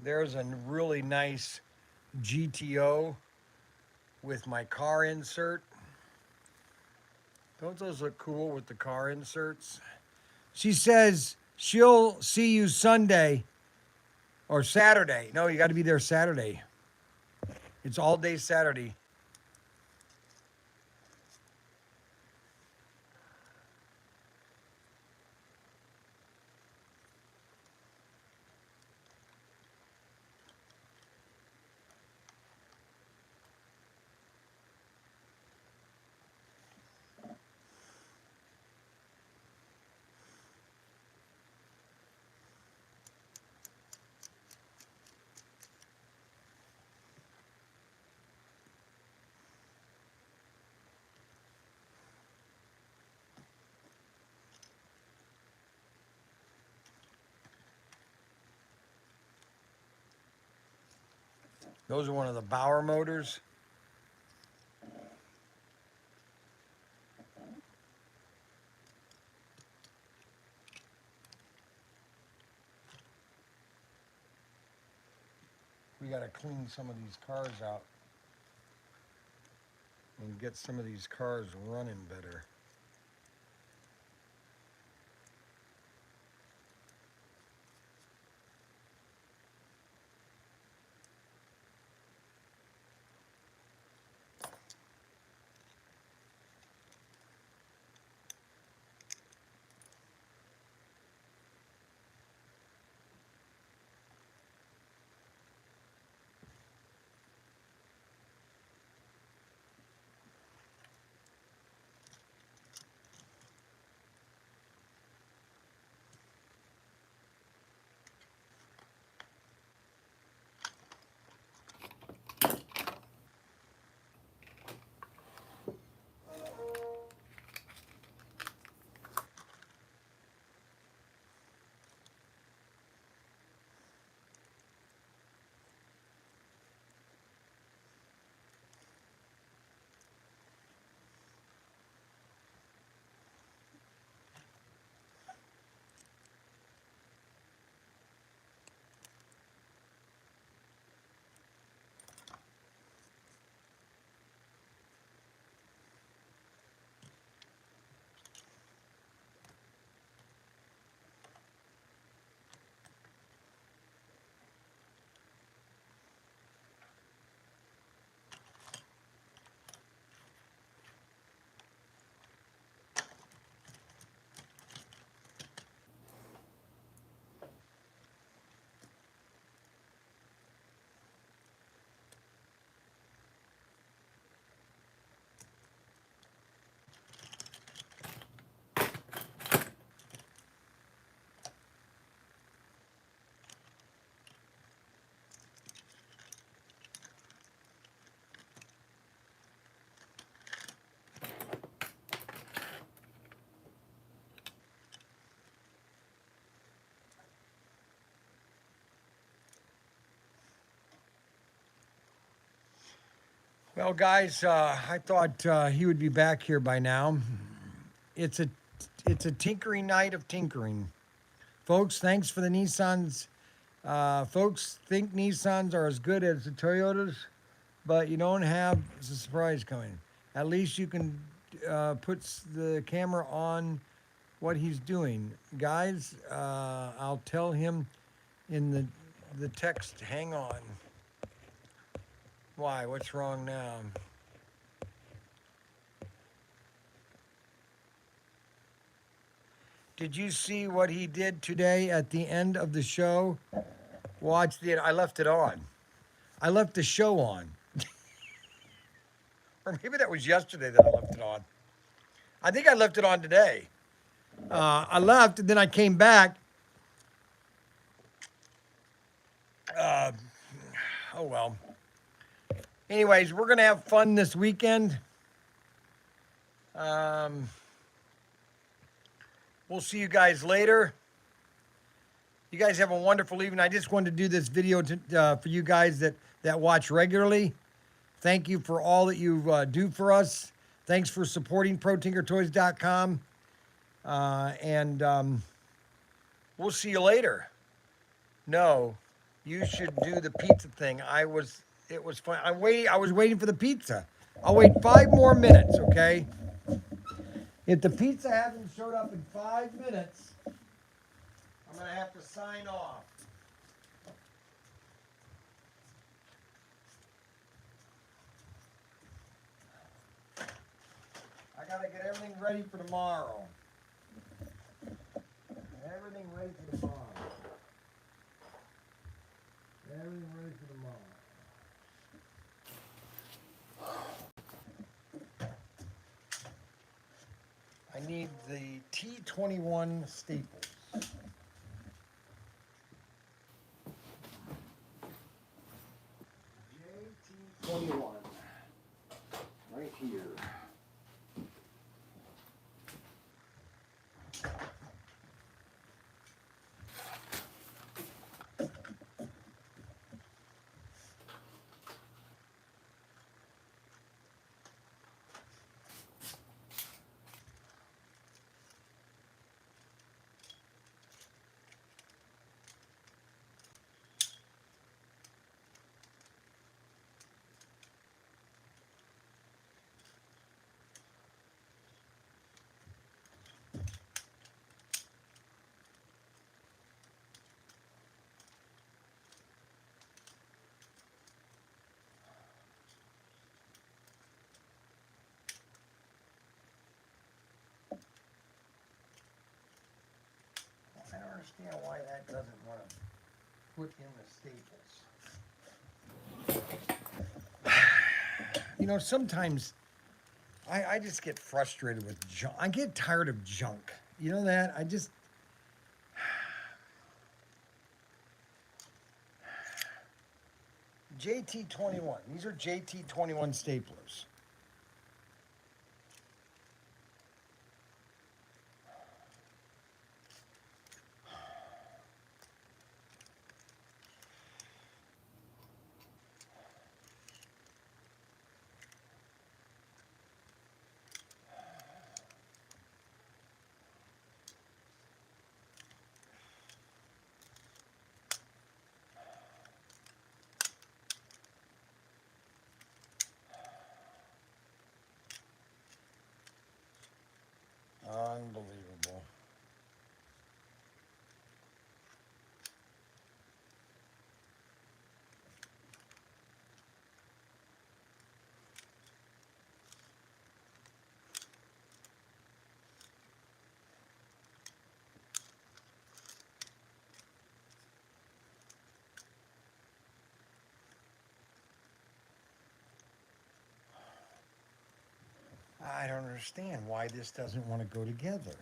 There's a really nice GTO with my car insert. Don't those look cool with the car inserts? She says she'll see you Sunday or Saturday. No, you got to be there Saturday. It's all day Saturday. Those are one of the Bauer motors. We got to clean some of these cars out and get some of these cars running better. Well, guys, I thought he would be back here by now. It's a it's a tinkering night of tinkering, folks. Thanks for the Nissans. Folks think Nissans are as good as the Toyotas, but you don't have a surprise coming. At least you can put the camera on what he's doing, guys. I'll tell him in the text. Hang on. Why? What's wrong now? Did you see what he did today at the end of the show? Watch the. I left it on. I left the show on. Or maybe that was yesterday that I left it on. I think I left it on today. I left and then I came back. Uh, oh well. Anyways, we're gonna have fun this weekend. Um, we'll see you guys later. You guys have a wonderful evening. I just wanted to do this video for you guys that watch regularly. Thank you for all that you do for us. Thanks for supporting ProTinkerToys.com. And we'll see you later. No, you should do the pizza thing. It was fun. I was waiting for the pizza. I'll wait 5 more minutes, okay? If the pizza hasn't showed up in 5 minutes, I'm gonna have to sign off. I gotta get everything ready for tomorrow. Everything ready for tomorrow. Everything ready for tomorrow. I need the T21 staples. JT21. Right here. I don't understand why that doesn't want to put in the staples. You know, sometimes I just get frustrated with junk. I get tired of junk. You know that? JT21. These are JT21 staplers. Unbelievable. I don't understand why this doesn't want to go together.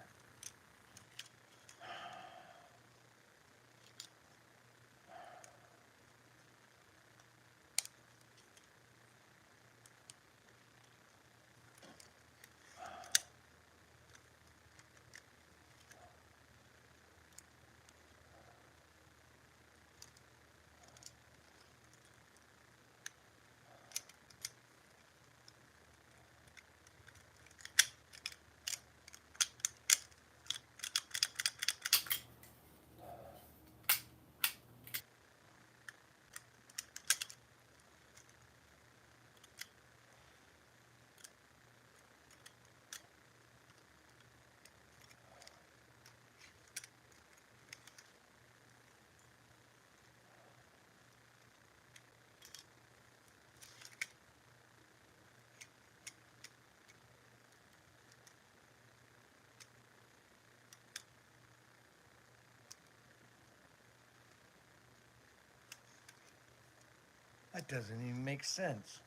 That doesn't even make sense.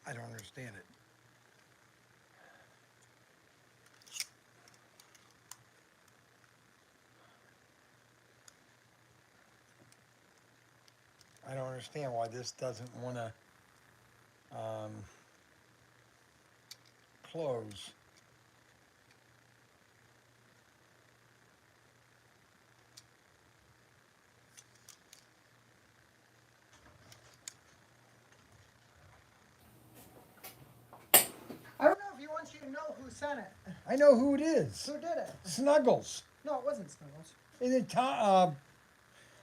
I don't understand it. I don't understand why this doesn't want to close. I don't know if he wants you to know who sent it. I know who it is. Who did it? Snuggles. No, it wasn't Snuggles. Is it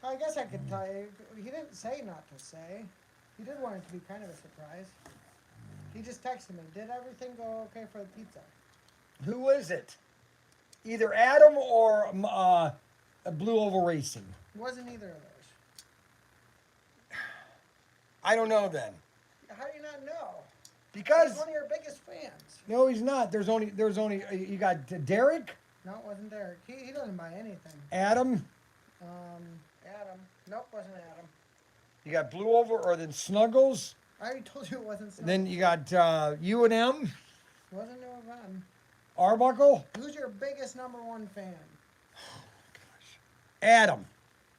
I guess I could tell you. He didn't say not to say. He did want it to be kind of a surprise. He just texted me, did everything go okay for the pizza? who is it? Either Adam or Blue Oval Racing. It wasn't either of those. I don't know then. How do you not know? Because He's one of your biggest fans. no, he's not. There's only you got Derek, No, it wasn't Derek. He doesn't buy anything. Adam. Adam. Nope, wasn't Adam. You got Blue Oval or then Snuggles. I already told you it wasn't Snuggles. Then you got U&M, Wasn't no them. Arbuckle, Who's your biggest #1 fan? Adam.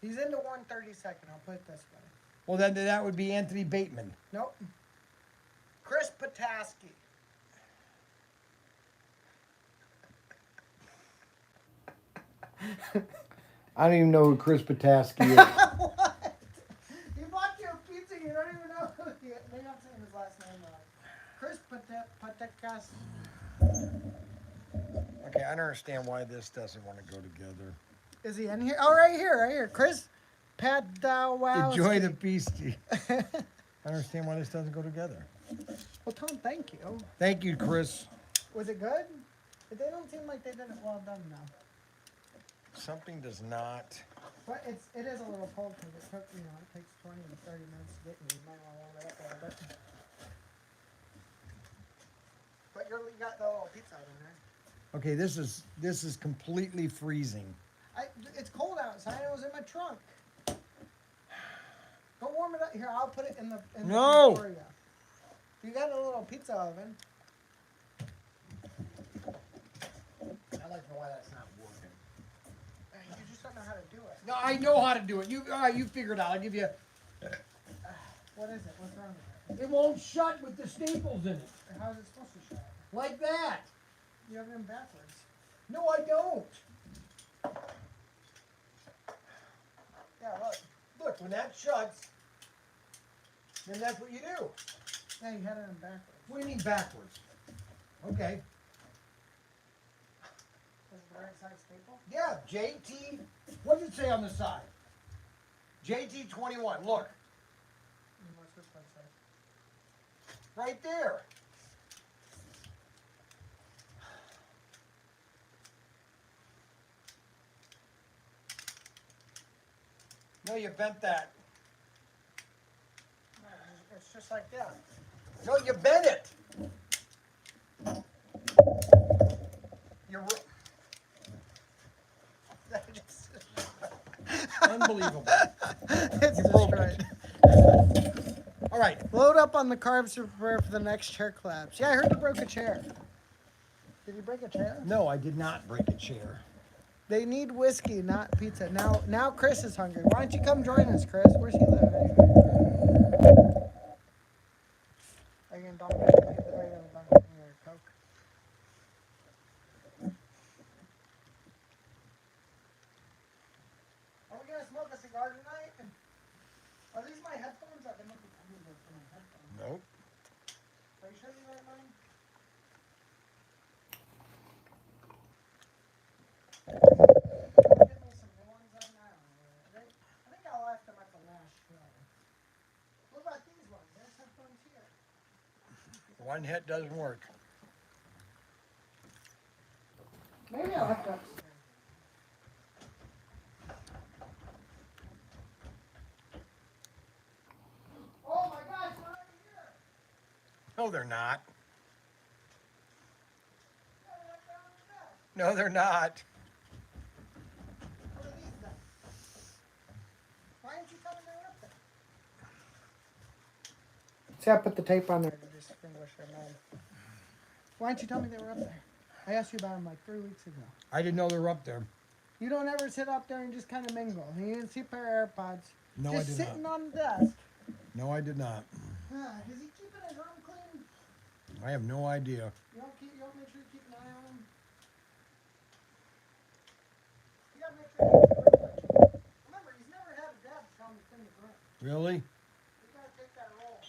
He's into 132nd. I'll put it this way. Well, then that would be Anthony Bateman. Nope. Chris Pataski. I don't even know who Chris Pataski is. What? He bought you a pizza. You don't even know who he is. Maybe I'm saying his last name wrong. Chris Patakas. Okay, I don't understand why this doesn't want to go together. Is he in here? Oh, right here. Chris Padawowski. Enjoy the beastie. I understand why this doesn't go together. Well, tell him thank you. Thank you, Chris. Was it good? They don't seem like they did it well done now. Something does not. But it is a little cold because it took, it takes 20 to 30 minutes to get you. You might want to warm it up a little bit. But you got the little pizza in there. Okay, this is completely freezing. It's cold outside. It was in my trunk. Go warm it up. Here, I'll put it in the No. thing for you. You got a little pizza oven. I like why that's not working. You just don't know how to do it. No, I know how to do it. You all right? You figure it out. I'll give you. What is it? What's wrong with it? It won't shut with the staples in it. How is it supposed to shut? Like that. You have it in backwards. No, I don't. Yeah, look. Look, when that shuts, then that's what you do. Yeah, you had it in backwards. What do you mean backwards? Okay. Was it the right side staple? Yeah, JT. What does it say on the side? JT 21. Look, What's this one say? right there. No, you bent that. No, it's just like that. No, you bent it. You're unbelievable. It's You broke destroyed. All right. Load up on the carbs to prepare for the next chair collapse. Yeah, I heard you broke a chair. Did you break a chair? No, I did not break a chair. They need whiskey, not pizza. Now Chris is hungry. Why don't you come join us, Chris? Where's he live anyway? Are you gonna dump it? Are you gonna dump it in your Coke? Are we gonna smoke a cigar tonight? Are these my headphones? I've been looking for my headphones. Nope. Are you sure these aren't mine? Get me some new ones on now. I think I left them at the last show. What about these ones? There's headphones here. One hit doesn't work. Maybe I left upstairs. Oh my gosh, they're right here. No, they're not. Yeah, they're right down the desk. No, they're not. What are these then? Why didn't you tell me they were up there? See, I put the tape on there to distinguish their name. Why didn't you tell me they were up there? I asked you about them like 3 weeks ago. I didn't know they were up there. You don't ever sit up there and just kind of mingle. You didn't see a pair of AirPods. No, just I did sitting not. on the desk. No, I did not. Is he keeping his room clean? I have no idea. You don't make sure you keep an eye on him? You gotta make sure you keep his room clean. Remember, he's never had a dad tell him to clean his room. Really? You gotta take that role.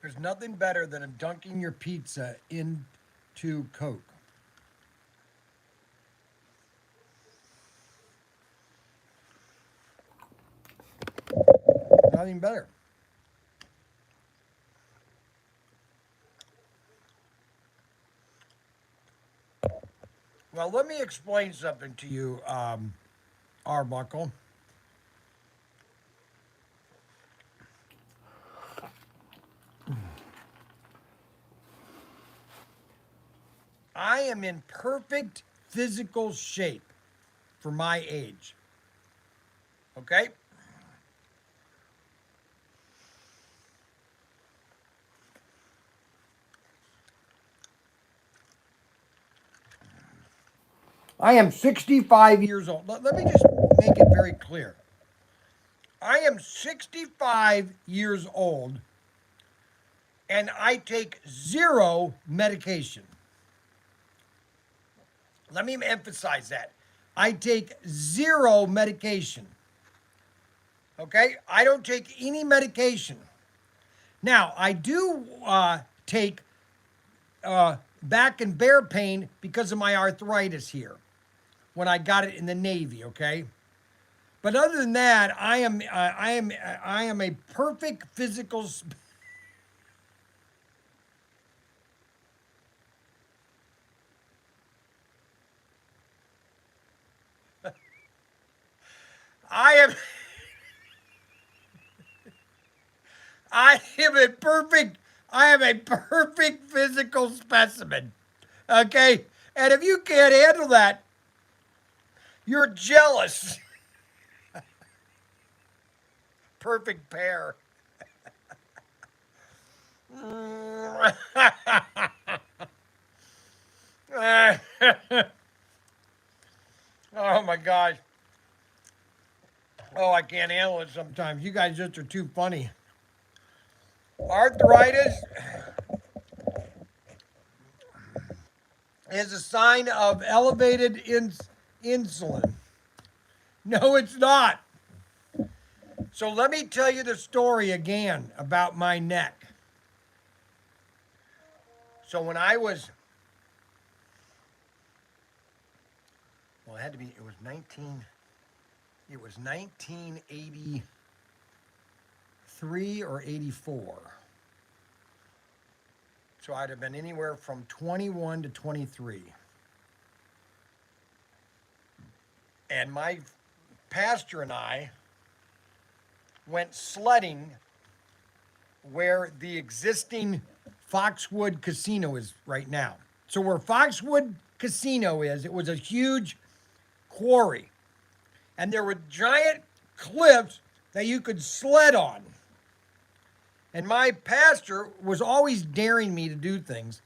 There's nothing better than dunking your pizza into Coke. Nothing better. Well, let me explain something to you, Arbuckle. I am in perfect physical shape for my age. Okay? I am 65 years old. Let me just make it very clear. I am 65 years old and I take zero medication. Let me emphasize that. I take zero medication. Okay? I don't take any medication. Now, I do take back and bear pain because of my arthritis here when I got it in the Navy, okay? But other than that, I am a perfect physical I am I am a perfect I am a perfect physical specimen. Okay? And if you can't handle that, you're jealous. Perfect pair. Oh my gosh. Oh, I can't handle it sometimes. You guys just are too funny. Arthritis is a sign of elevated insulin. No, it's not. So let me tell you the story again about my neck. So when I was, well, it had to be, it was 1983 or 84. So I'd have been anywhere from 21 to 23. And my pastor and I went sledding where the existing Foxwood Casino is right now. So where Foxwood Casino is, it was a huge quarry. And there were giant cliffs that you could sled on. And my pastor was always daring me to do things.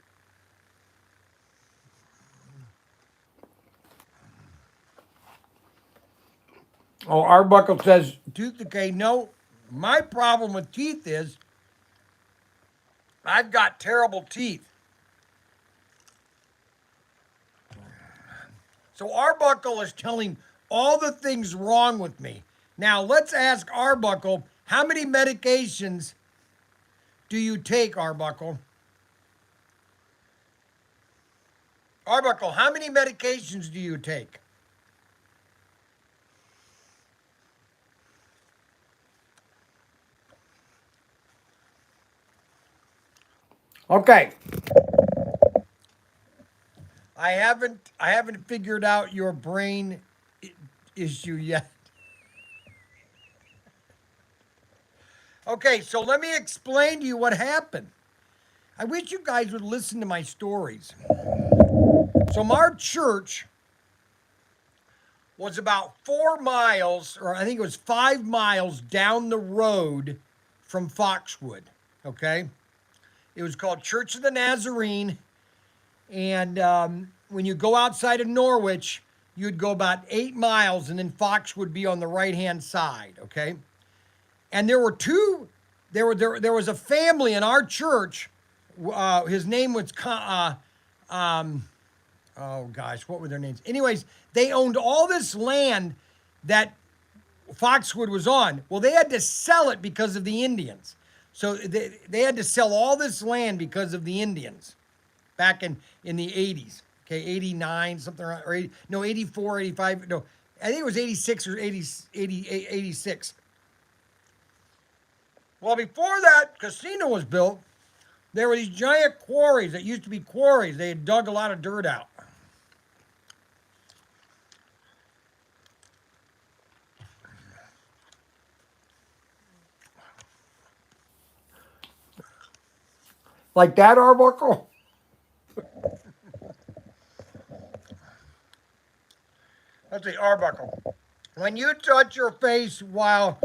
Oh, Arbuckle says, tooth decay. No, my problem with teeth is I've got terrible teeth. So Arbuckle is telling all the things wrong with me. Now let's ask Arbuckle, how many medications do you take, Arbuckle? Arbuckle, how many medications do you take? Okay. I haven't figured out your brain issue yet. Okay, so let me explain to you what happened. I wish you guys would listen to my stories. So our church was about 4 miles, or I think it was 5 miles down the road from Foxwood. Okay, it was called Church of the Nazarene, and when you go outside of Norwich, you'd go about 8 miles, and then Fox would be on the right hand side. Okay, and there were two. There was a family in our church. His name was oh gosh, what were their names? Anyways, they owned all this land that Foxwood was on. Well, they had to sell it because of the Indians. So they had to sell all this land because of the Indians back in the 80s. Okay, 89, something around, or 80, no, 84, 85, no, I think it was 86 or 86. Well, before that casino was built, there were these giant quarries that used to be quarries. They had dug a lot of dirt out. Like that, Arbuckle? Let's see, Arbuckle. When you touch your face while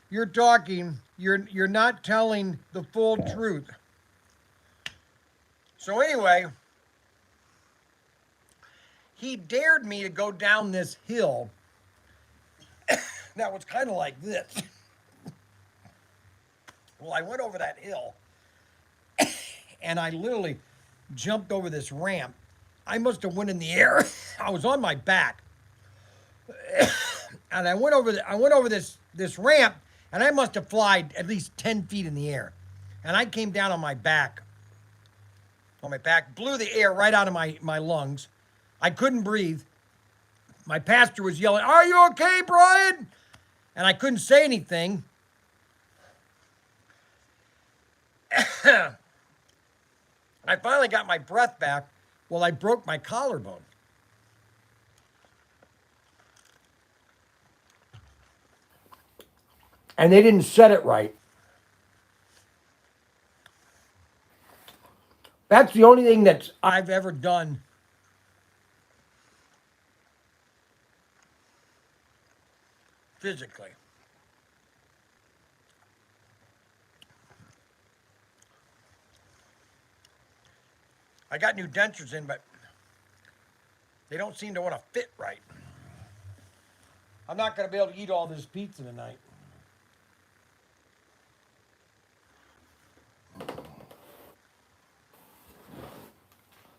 you're talking, you're not telling the full truth. So anyway, he dared me to go down this hill that was kind of like this. Well, I went over that hill and I literally jumped over this ramp. I must have went in the air. I was on my back. And I went over this ramp, and I must have flied at least 10 feet in the air. And I came down on my back, blew the air right out of my lungs. I couldn't breathe. My pastor was yelling, "Are you okay, Brian?" And I couldn't say anything. I finally got my breath back. Well, I broke my collarbone. And they didn't set it right. That's the only thing that I've ever done physically. I got new dentures in, but they don't seem to want to fit right. I'm not going to be able to eat all this pizza tonight.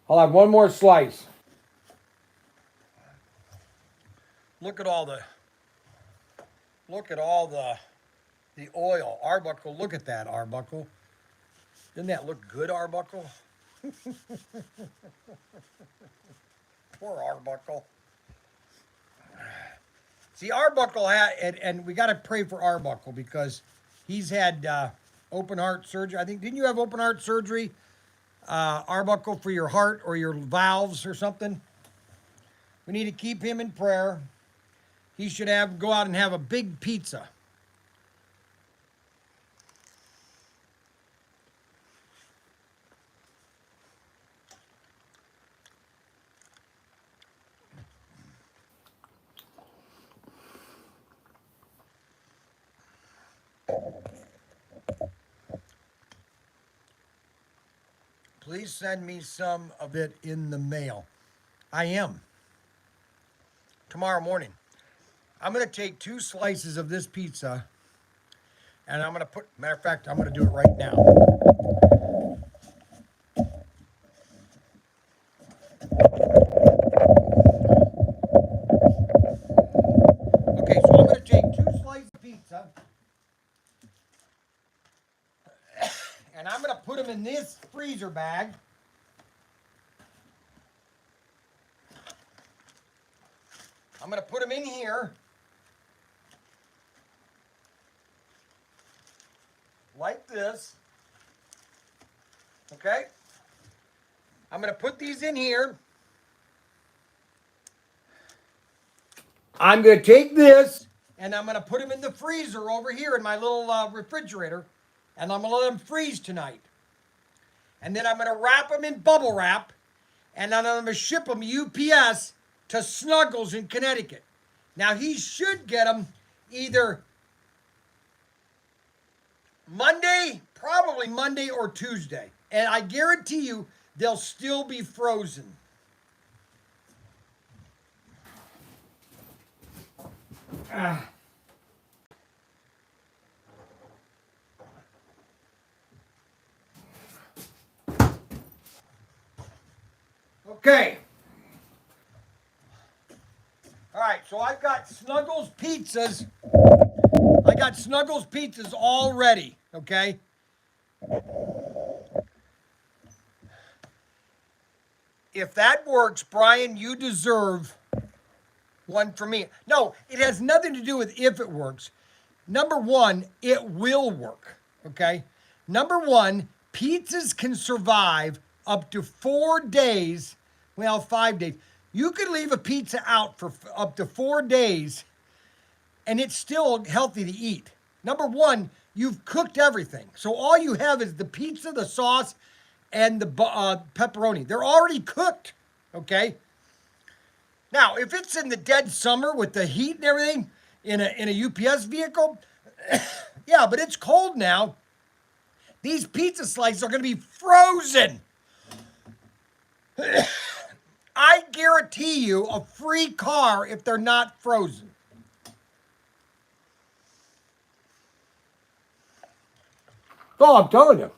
I'll have one more slice. Look at all the oil. Arbuckle, look at that, Arbuckle. Doesn't that look good, Arbuckle? Poor Arbuckle. See, Arbuckle had, and we got to pray for Arbuckle because he's had open heart surgery. I think, didn't you have open heart surgery, Arbuckle, for your heart or your valves or something? We need to keep him in prayer. He should go out and have a big pizza. Please send me some of it in the mail. I am. Tomorrow morning. I'm going to take 2 slices of this pizza and I'm going to matter of fact, I'm going to do it right now. Okay, so I'm going to take 2 slices of pizza and I'm going to put them in this freezer bag. I'm going to put them in here. Like this. Okay? I'm going to put these in here. I'm going to take this and I'm going to put them in the freezer over here in my little refrigerator. And I'm going to let them freeze tonight. And then I'm going to wrap them in bubble wrap. And then I'm going to ship them UPS to Snuggles in Connecticut. Now he should get them either Monday, probably Monday or Tuesday. And I guarantee you they'll still be frozen. Okay. All right, so I've got Snuggles pizzas. I got Snuggles pizzas all ready, okay? If that works, Brian, you deserve one for me. No, it has nothing to do with if it works. Number one, it will work, okay? Number one, pizzas can survive up to 4 days, well, 5 days. You could leave a pizza out for up to 4 days and it's still healthy to eat. Number one, you've cooked everything. So all you have is the pizza, the sauce, and the pepperoni. They're already cooked, okay? Now, if it's in the dead summer with the heat and everything in a UPS vehicle, yeah, but it's cold now. These pizza slices are going to be frozen. I guarantee you a free car if they're not frozen. Oh, I'm telling you.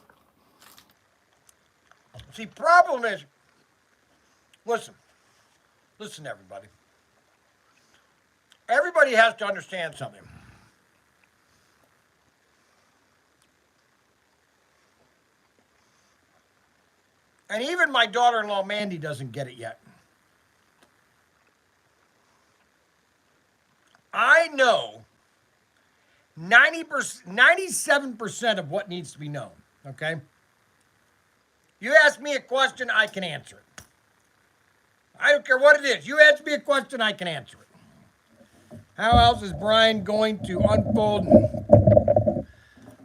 See, problem is, listen, everybody. Everybody has to understand something. And even my daughter-in-law, Mandy, doesn't get it yet. I know 97% of what needs to be known, okay? You ask me a question, I can answer it. I don't care what it is. You ask me a question, I can answer it. How else is Brian going to unfold and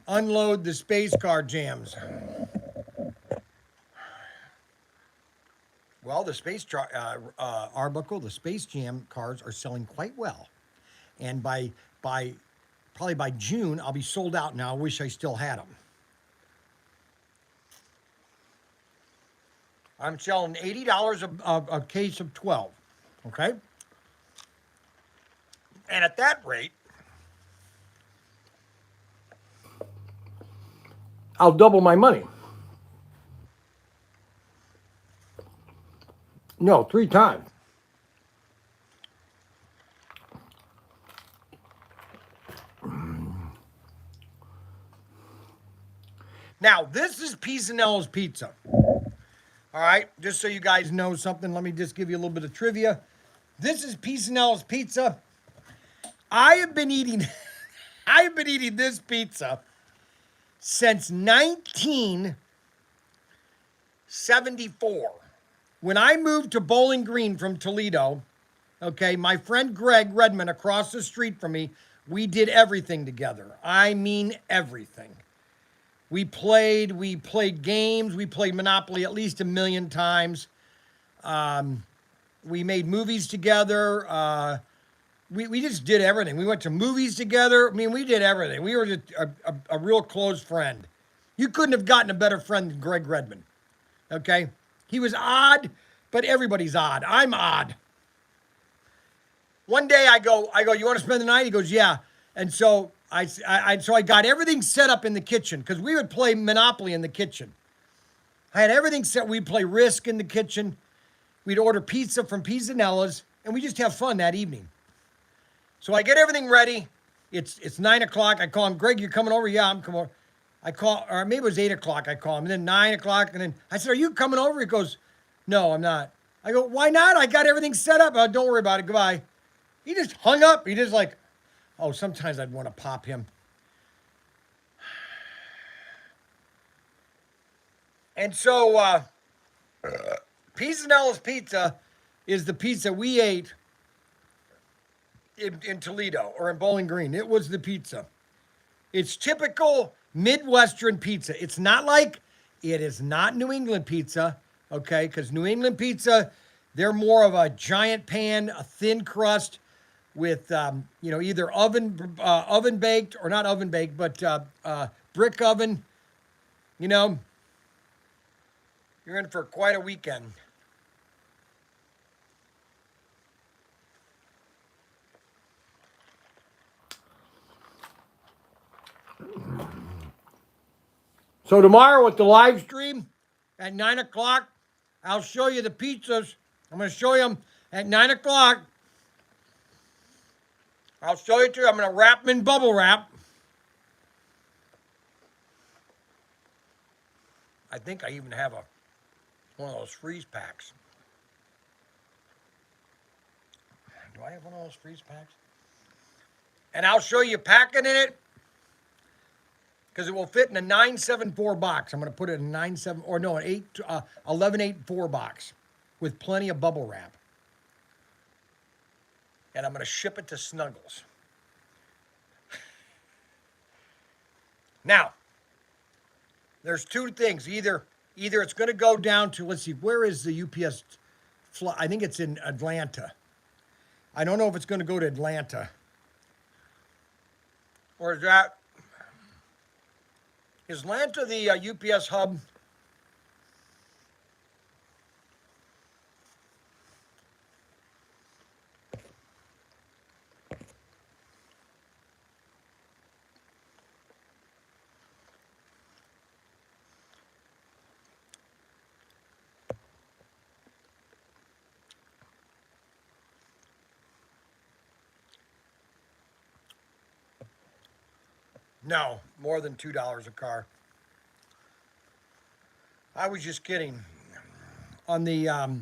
unload the space car jams? Well, the Arbuckle, the Space Jam cars are selling quite well. And probably by June, I'll be sold out now. I wish I still had them. I'm selling $80 a case of 12, okay? And at that rate, I'll double my money. No, 3 times. Now, this is Pisanella's Pizza. All right, just so you guys know something, let me just give you a little bit of trivia. This is Pisanella's Pizza. I have been eating this pizza since 1974. When I moved to Bowling Green from Toledo, okay, my friend Greg Redmond across the street from me, we did everything together. I mean everything. We played games, we played Monopoly at least 1 million times. We made movies together. We just did everything. We went to movies together. I mean, we did everything. We were just a real close friend. You couldn't have gotten a better friend than Greg Redmond, okay? He was odd, but everybody's odd. I'm odd. One day I go, you want to spend the night? He goes, yeah. And so I got everything set up in the kitchen because we would play Monopoly in the kitchen. I had everything set. We'd play Risk in the kitchen. We'd order pizza from Pizzanella's, and we just have fun that evening. So I get everything ready. It's 9 o'clock. I call him, Greg, you coming over? Yeah, I'm coming over. I call, or maybe it was 8 o'clock. I call him, and then 9 o'clock, and then I said, are you coming over? He goes, no, I'm not. I go, why not? I got everything set up. Oh, don't worry about it. Goodbye. He just hung up. He just like, oh, sometimes I'd want to pop him. And so, Pizzanella's Pizza is the pizza we ate in Toledo or in Bowling Green. It was the pizza. It's typical Midwestern pizza. It's not like, it is not New England pizza, okay? Because New England pizza, they're more of a giant pan, a thin crust. with either oven baked or not oven baked, but brick oven. You know, you're in for quite a weekend. So tomorrow at the live stream at 9 o'clock, I'll show you the pizzas. I'm going to show you them at 9 o'clock. I'll show you too. I'm going to wrap them in bubble wrap. I think I even have one of those freeze packs. Do I have one of those freeze packs? And I'll show you packing in it because it will fit in a 974 box. I'm going to put it in a 97 or no, an 1184 box with plenty of bubble wrap. And I'm going to ship it to Snuggles. Now, there's two things. Either it's going to go down to, let's see, where is the UPS fly? I think it's in Atlanta. I don't know if it's going to go to Atlanta. Or is Atlanta the UPS hub? No, more than $2 a car. I was just kidding. On the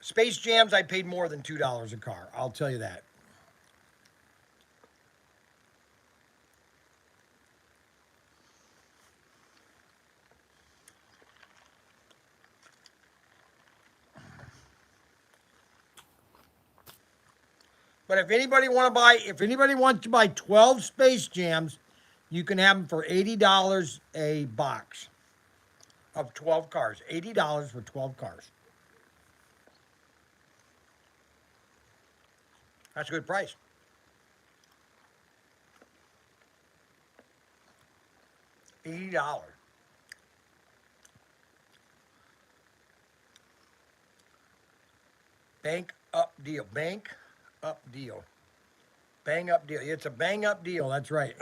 Space Jams, I paid more than $2 a car. I'll tell you that. But if anybody wants to buy 12 Space Jams, you can have them for $80 a box of 12 cars. $80 for 12 cars. That's a good price. $80. Bank up deal. Bank up deal. Bang up deal. It's a bang up deal. That's right.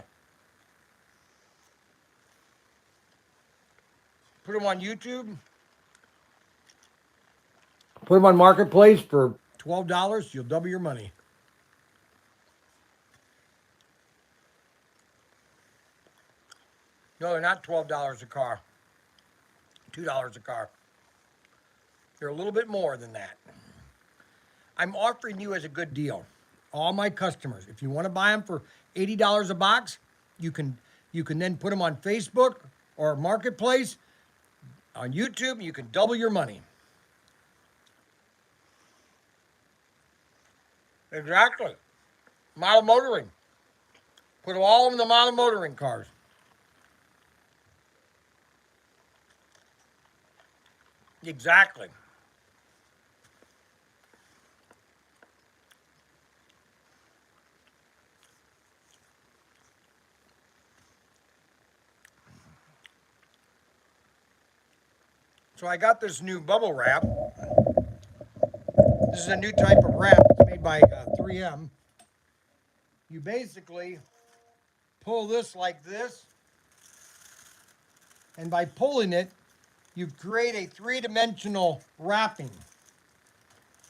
Put them on YouTube. Put them on Marketplace for $12. You'll double your money. No, they're not $12 a car. $2 a car. They're a little bit more than that. I'm offering you as a good deal. All my customers, if you want to buy them for $80 a box, you can then put them on Facebook or Marketplace, on YouTube. You can double your money. Exactly. Model motoring. Put all of them in the model motoring cars. Exactly. So I got this new bubble wrap. This is a new type of wrap. It's made by 3M. You basically pull this like this, and by pulling it, you create a three-dimensional wrapping.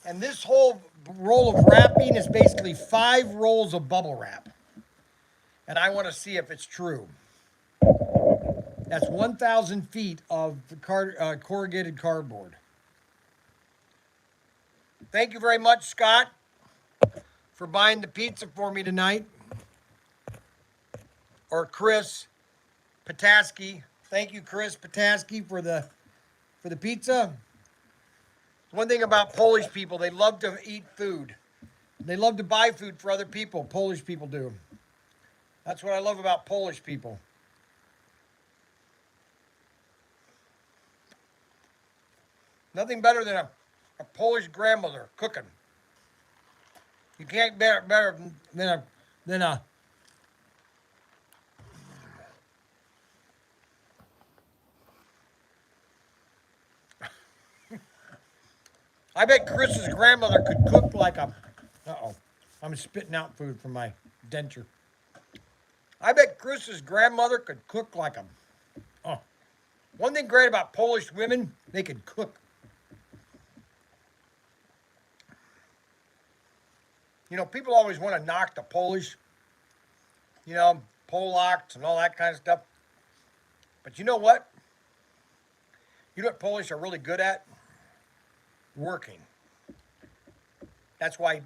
And this whole roll of wrapping is basically 5 rolls of bubble wrap. And I want to see if it's true. That's 1,000 feet of corrugated cardboard. Thank you very much, Scott, for buying the pizza for me tonight. Or Chris Pataski. Thank you, Chris Pataski, for the pizza. One thing about Polish people, they love to eat food. They love to buy food for other people. Polish people do. That's what I love about Polish people. Nothing better than a Polish grandmother cooking. You can't better than a. I bet Chris's grandmother could cook like a. Uh-oh. I'm spitting out food from my denture. I bet Chris's grandmother could cook like a. Oh. One thing great about Polish women, they could cook. You know, people always want to knock the Polish, you know, Polacks and all that kind of stuff. But you know what? You know what Polish are really good at? Working. That's why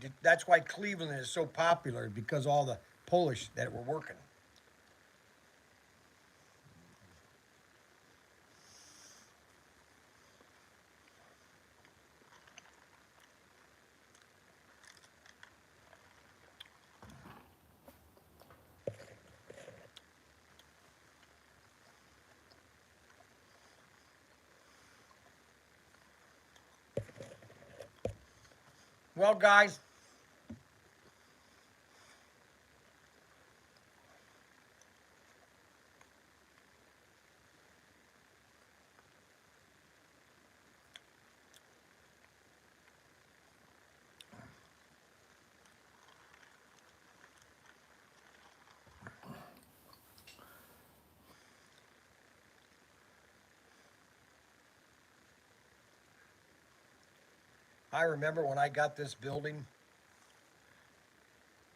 Cleveland is so popular because all the Polish that were working. Well, guys, I remember when I got this building.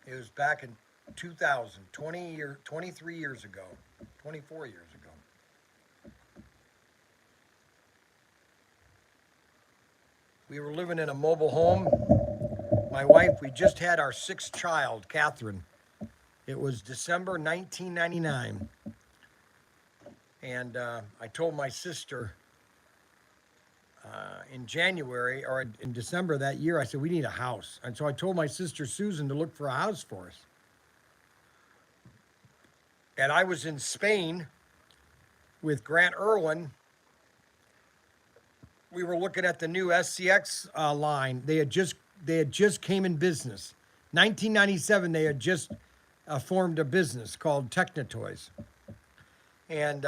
It was back in 2000, 23 years ago, 24 years ago. We were living in a mobile home. My wife, we just had our sixth child, Catherine. It was December 1999. And I told my sister in January or in December that year, I said, we need a house. And so I told my sister Susan to look for a house for us. And I was in Spain with Grant Irwin. We were looking at the new SCX line. They had just came in business. 1997, they had just formed a business called Technotoys. And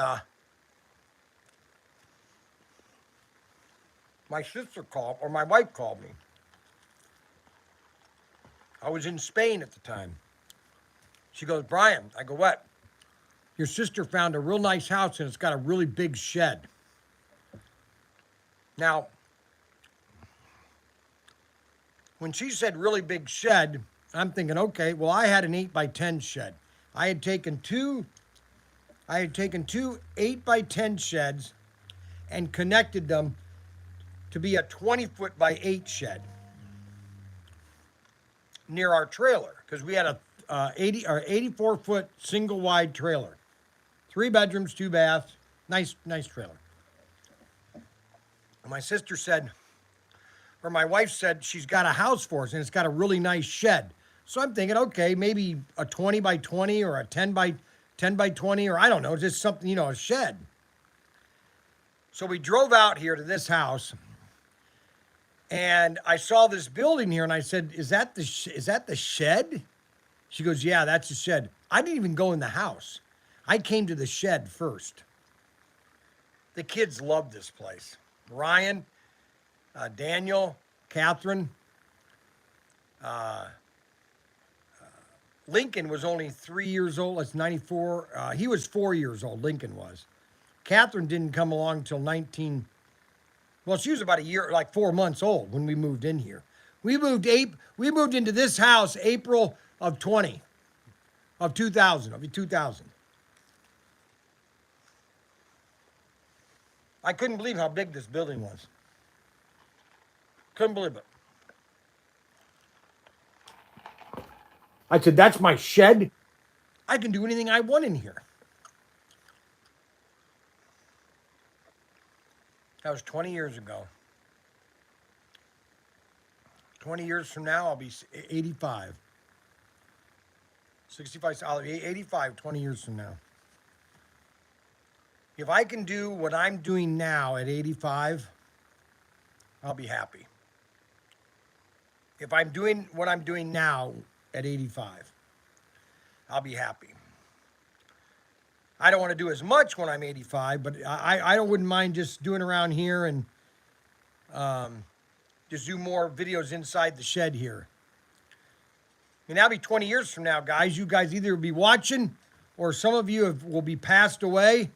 my sister called, or my wife called me. I was in Spain at the time. She goes, Brian, I go, what? Your sister found a real nice house and it's got a really big shed. Now, when she said really big shed, I'm thinking, okay, well, I had an 8 by 10 shed. I had taken two 8 by 10 sheds and connected them to be a 20-foot by 8 shed near our trailer because we had a 84-foot single wide trailer, 3 bedrooms, 2 baths, nice trailer. My sister said, or my wife said, she's got a house for us and it's got a really nice shed. So I'm thinking, okay, maybe a 20 by 20 or a 10 by 20, or I don't know, just something, a shed. So we drove out here to this house and I saw this building here and I said, is that the shed? She goes, yeah, that's the shed. I didn't even go in the house. I came to the shed first. The kids loved this place. Ryan, Daniel, Catherine. Lincoln was only 3 years old. That's 94. He was 4 years old, Lincoln was. Catherine didn't come along until 19. Well, she was about a year, like 4 months old when we moved in here. We moved into this house April of 2000. I couldn't believe how big this building was. Couldn't believe it. I said, that's my shed. I can do anything I want in here. That was 20 years ago. 20 years from now, I'll be 85. 65, I'll be 85 20 years from now. If I can do what I'm doing now at 85, I'll be happy. If I'm doing what I'm doing now at 85, I'll be happy. I don't want to do as much when I'm 85, but I wouldn't mind just doing around here and just do more videos inside the shed here. And that'll be 20 years from now, guys. You guys either will be watching or some of you will be passed away.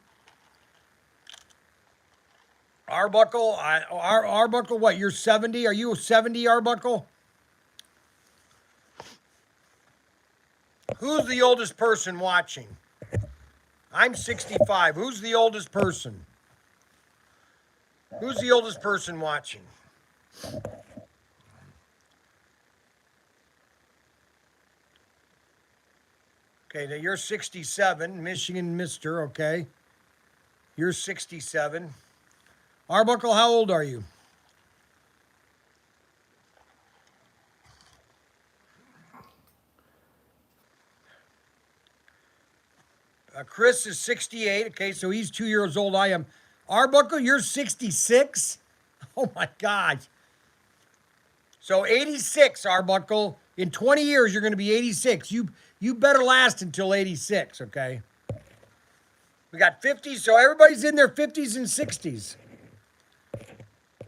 Arbuckle, Arbuckle, what? You're 70? Are you 70, Arbuckle? Who's the oldest person watching? I'm 65. Who's the oldest person? Who's the oldest person watching? Okay, now you're 67, Michigan Mister, okay. You're 67. Arbuckle, how old are you? Chris is 68, okay, so he's 2 years old. I am. Arbuckle, you're 66? Oh my gosh. So 86, Arbuckle. In 20 years, you're going to be 86. You better last until 86, okay? We got 50s, so everybody's in their 50s and 60s.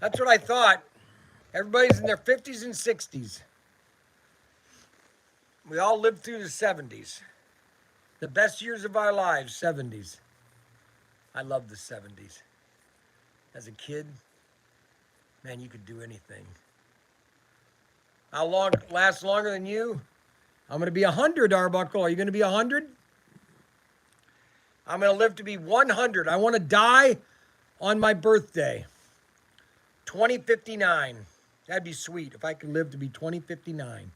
That's what I thought. Everybody's in their 50s and 60s. We all lived through the 70s. The best years of our lives, 70s. I love the 70s. As a kid, man, you could do anything. How long lasts longer than you? I'm going to be 100, Arbuckle. Are you going to be 100? I'm going to live to be 100. I want to die on my birthday. 2059. That'd be sweet if I could live to be 2059.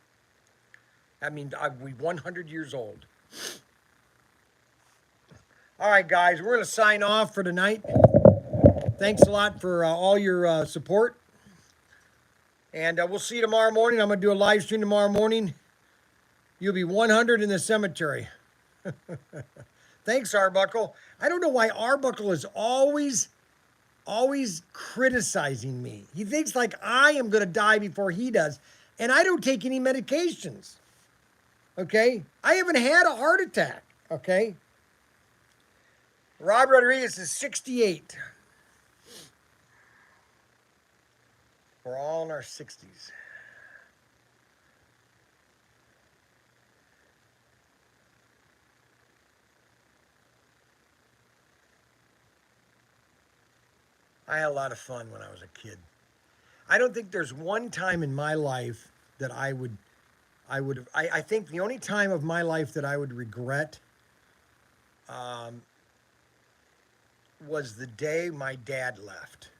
That means I'd be 100 years old. All right, guys, we're going to sign off for tonight. Thanks a lot for all your support. And we'll see you tomorrow morning. I'm going to do a live stream tomorrow morning. You'll be 100 in the cemetery. Thanks, Arbuckle. I don't know why Arbuckle is always criticizing me. He thinks like I am going to die before he does. And I don't take any medications. Okay? I haven't had a heart attack. Okay? Rob Rodriguez is 68. We're all in our 60s. I had a lot of fun when I was a kid. I don't think there's one time in my life that I think the only time of my life that I would regret was the day my dad left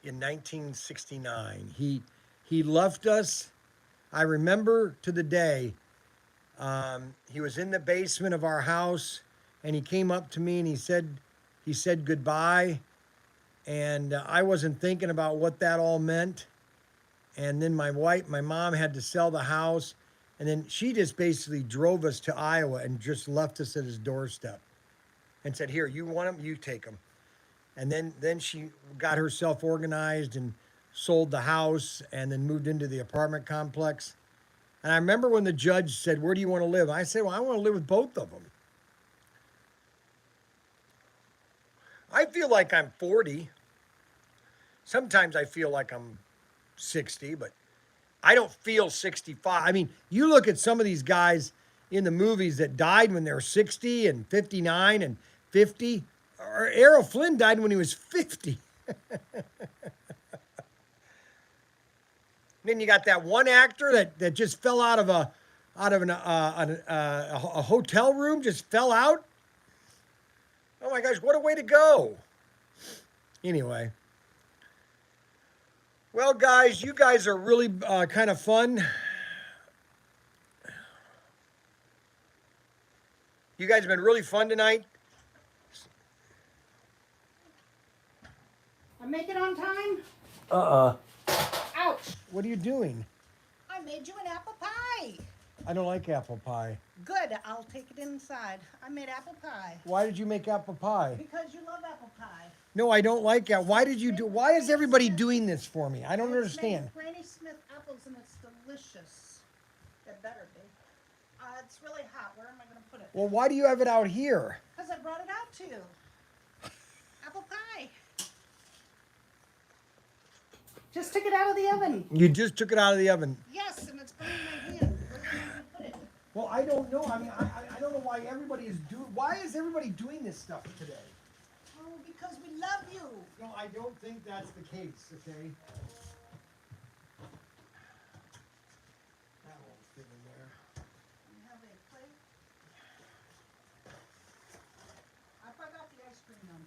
in 1969. He left us. I remember to the day. He was in the basement of our house, and he came up to me and he said goodbye, and I wasn't thinking about what that all meant. And then my mom had to sell the house, and then she just basically drove us to Iowa and just left us at his doorstep and said, "Here, you want them? You take them." And then she got herself organized and sold the house and then moved into the apartment complex. And I remember when the judge said, "Where do you want to live?" I said, "Well, I want to live with both of them." I feel like I'm 40. Sometimes I feel like I'm 60, but I don't feel 65. I mean, you look at some of these guys in the movies that died when they were 60 and 59 and 50. Or Errol Flynn died when he was 50. Then you got that one actor that just fell out of a hotel room, just fell out. Oh my gosh, what a way to go. Anyway. Well, guys, you guys are really kind of fun. You guys have been really fun tonight. I make it on time? Ouch. What are you doing? I made you an apple pie. I don't like apple pie. Good, I'll take it inside. I made apple pie. Why did you make apple pie? Because you love apple pie. No, I don't like that. Why did you do? Why is everybody doing this for me? I don't It's understand. made Granny Smith apples and it's delicious. It better be. It's really hot. Where am I going to put it? Well, why do you have it out here? Because I brought it out to you. Apple pie. Just took it out of the oven. You just took it out of the oven. Yes, and it's burning my hand. Where am I going to put it? Well, I don't know. I mean, I don't know why everybody is doing. Why is everybody doing this stuff today? Oh, because we love you. No, I don't think that's the case. Okay. That won't fit in there. You have a plate? I forgot the ice cream though.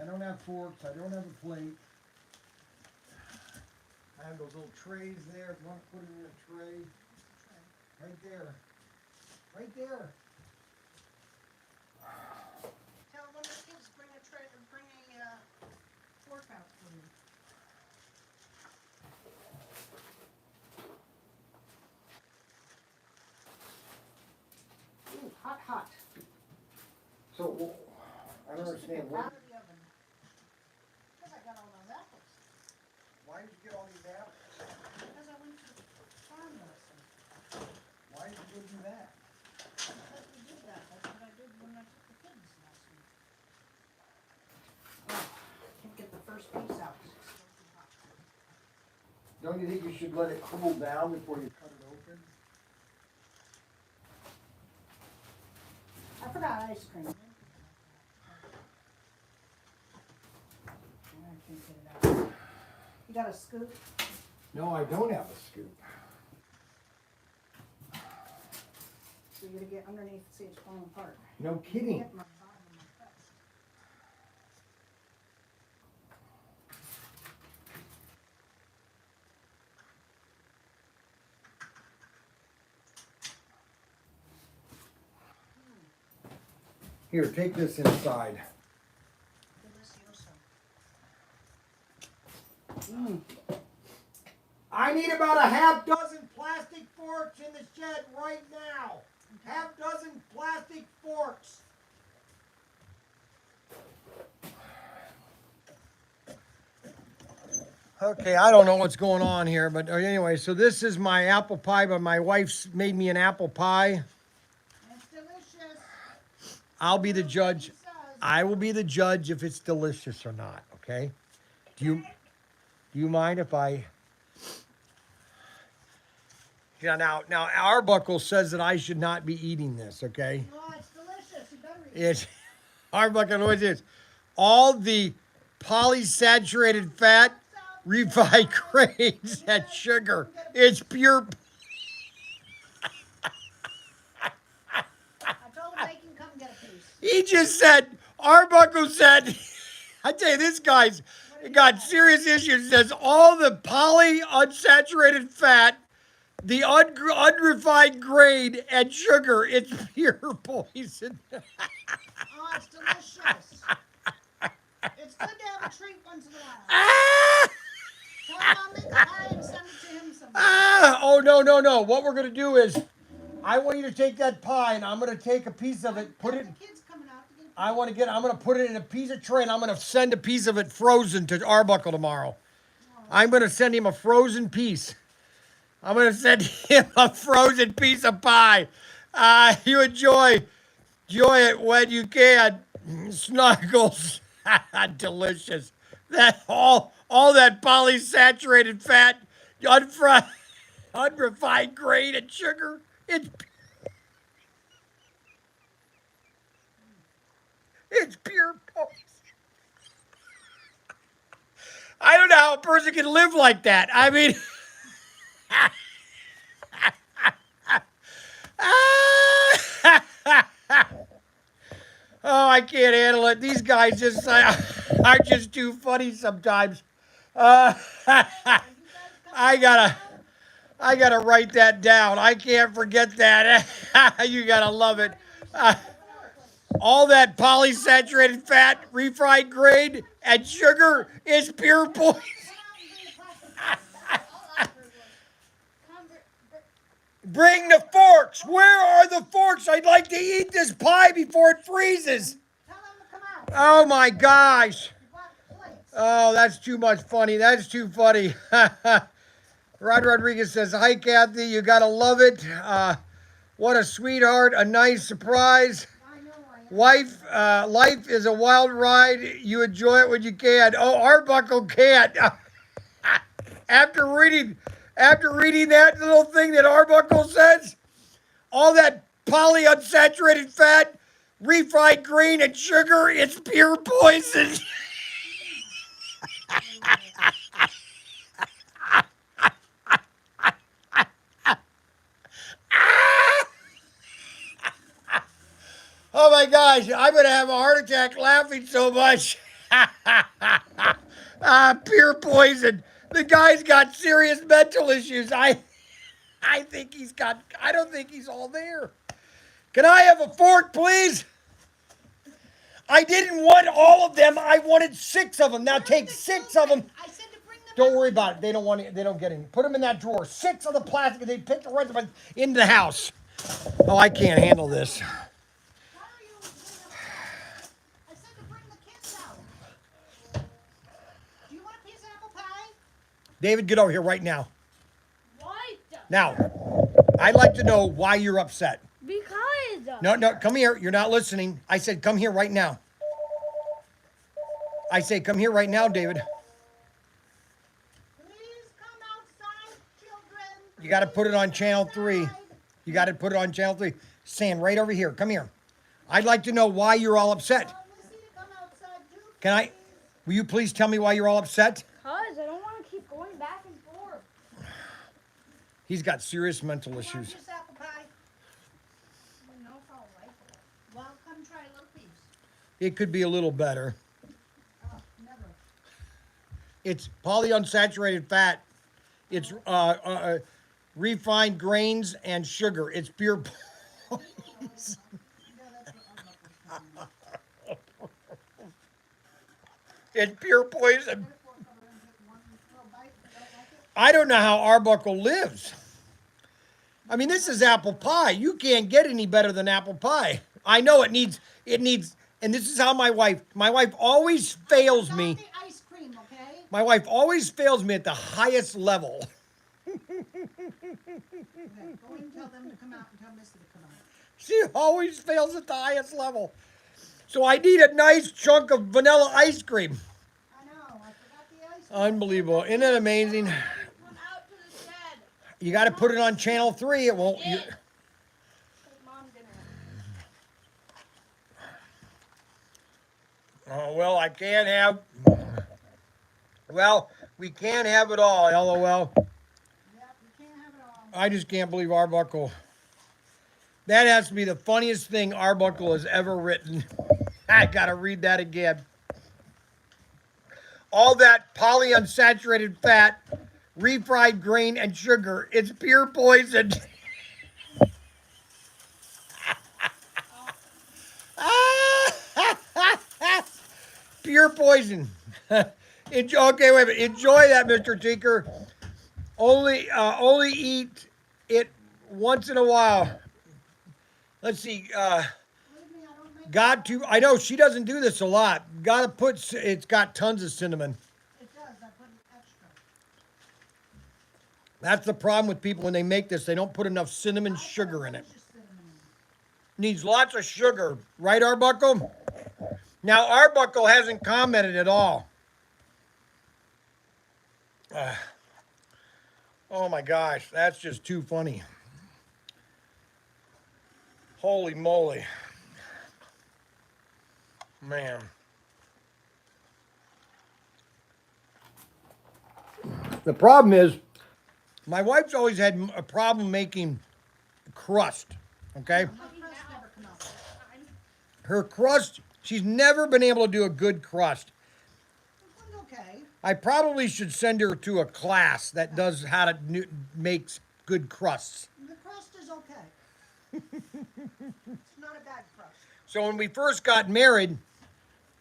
I don't have forks. I don't have a plate. I have those little trays there. If you want to put it in a tray, right there, right there. Tell one of the kids bring a tray or bring a fork out for me. Ooh, hot, hot. So I don't understand. Out of the oven. Because I got all those apples. Why did you get all these apples? Because I went to the farm lesson. Why did you go do that? Because we did that. That's what I did when I took the kids last week. Oh, can't get the first piece out 'cause it's still too hot. Don't you think you should let it cool down before you cut it open? I forgot ice cream. I can't get it out. You got a scoop? No, I don't have a scoop. So you're gonna get underneath, see it's falling apart. No kidding. Hit my bottom of my crust. Here, take this inside. Delicioso. I need about a half dozen plastic forks in the shed right now. Half dozen plastic forks. Okay, I don't know what's going on here, but anyway, so this is my apple pie, but my wife's made me an apple pie. It's delicious. I'll be the judge. She says. I will be the judge if it's delicious or not, okay? Do you mind if I... Yeah, now Arbuckle says that I should not be eating this, okay? Oh, it's delicious. You better eat it. It's Arbuckle knows this. All the polysaturated fat, refined grains, and sugar. It's pure. I told him they can come get a piece. He just said, Arbuckle said, I tell you, this guy's got serious issues. Says all the polyunsaturated fat, the unrefined grain, and sugar, it's pure poison. Oh, it's delicious. It's good to have a treat once in a while. Ah! Tell him I'll make a pie and send it to him sometime. Ah! Oh, no. What we're going to do is, I want you to take that pie, and I'm going to take a piece of it, put it... The kids coming out to get a I'm going to put it in a piece of tray, and I'm going to send a piece of it frozen to Arbuckle tomorrow. I'm going to send him a frozen piece. I'm going to send him a frozen piece of pie. You enjoy it when you can. Snuggles. Delicious. That all that polysaturated fat, unrefined grain and sugar. It's pure poison. I don't know how a person can live like that. I mean, oh, I can't handle it. These guys just are just too funny sometimes. I gotta write that down. I can't forget that. You gotta love it. All that polysaturated fat, refined grain, and sugar is pure poison. Bring the forks. Where are the forks? I'd like to eat this pie before it freezes. Tell him Oh my gosh. You bought plates. Oh, that's too much funny. That's too funny. Rod Rodriguez says, "Hi, Kathy. You gotta love it. What a sweetheart. A nice surprise. I know I am. Life is a wild ride. You enjoy it when you can." Oh, Arbuckle can't. after reading, after reading that little thing that Arbuckle says, all that polyunsaturated fat, refined grain, and sugar, it's pure poison. Oh my gosh, I'm gonna have a heart attack laughing so much. Pure poison. The guy's got serious mental issues. I think he's got. I don't think he's all there. Can I have a fork, please? I didn't want all of them. I wanted 6 of them. Now take 6 of them. I said to bring them. Don't worry about it. They don't want it. They don't get any. Put them in that drawer. 6 of the plastic. They pick the rest of it into the house. Oh, I can't handle this. Why are you? I said to bring the kids out. Do you want a piece of apple pie? David, get over here right now. Why? Now, I'd like to know why you're upset. Because. No, come here. You're not listening. I said, come here right now. I say, come here right now, David. Please come outside, children. You got to put it on channel 3. Outside. You got to put it on channel 3. Stand right over here. Come here. I'd like to know why you're all upset. Tell Missy to come outside too. Can I? Will you please tell me why you're all upset? Because I don't want to keep going back and forth. He's got serious mental You want a issues. piece of apple pie? I don't know if I'll like it. Well, come try a little piece. It could be a little better. Oh, never. It's polyunsaturated fat. It's refined grains and sugar. It's pure poison. Yeah, that's what I'm looking for. It's pure poison. Get a fork over and get one little bite. You don't like it? I don't know how Arbuckle lives. I mean, this is apple pie. You can't get any better than apple pie. I know it needs, and this is how my wife always fails Got me. the ice cream, okay? My wife always fails me at the highest level. Okay, go and tell them to come out and tell Missy to come out. She always fails at the highest level. So I need a nice chunk of vanilla ice cream. I know, I forgot the ice cream. Unbelievable. Isn't it amazing? Come out to the shed. You got to put it on channel 3. It won't. Take mom dinner. Oh, well, I can't have. Well, we can't have it all. LOL. Yep, you can't have it all. I just can't believe Arbuckle. That has to be the funniest thing Arbuckle has ever written. I gotta read that again. All that polyunsaturated fat, refried grain, and sugar. It's pure poison. Pure poison. Okay, wait a minute. Enjoy that, Mr. Tinker. Only eat it once in a while. Let's see. Believe me, I don't make Got to. I know she doesn't do this a lot. Got to put. It's got tons of cinnamon. it does, I put extra. That's the problem with people when they make this. They don't put enough cinnamon sugar in it. Just cinnamon. Needs lots of sugar, right, Arbuckle? Now Arbuckle hasn't commented at all. Oh my gosh, that's just too funny. Holy moly. Man. The problem is, my wife's always had a problem making crust, okay? My crust never come out. Her crust, she's never been able to do a good crust. It's okay. I probably should send her to a class that does how to make good crusts. The crust is okay. It's not a bad crust. So when we first got married,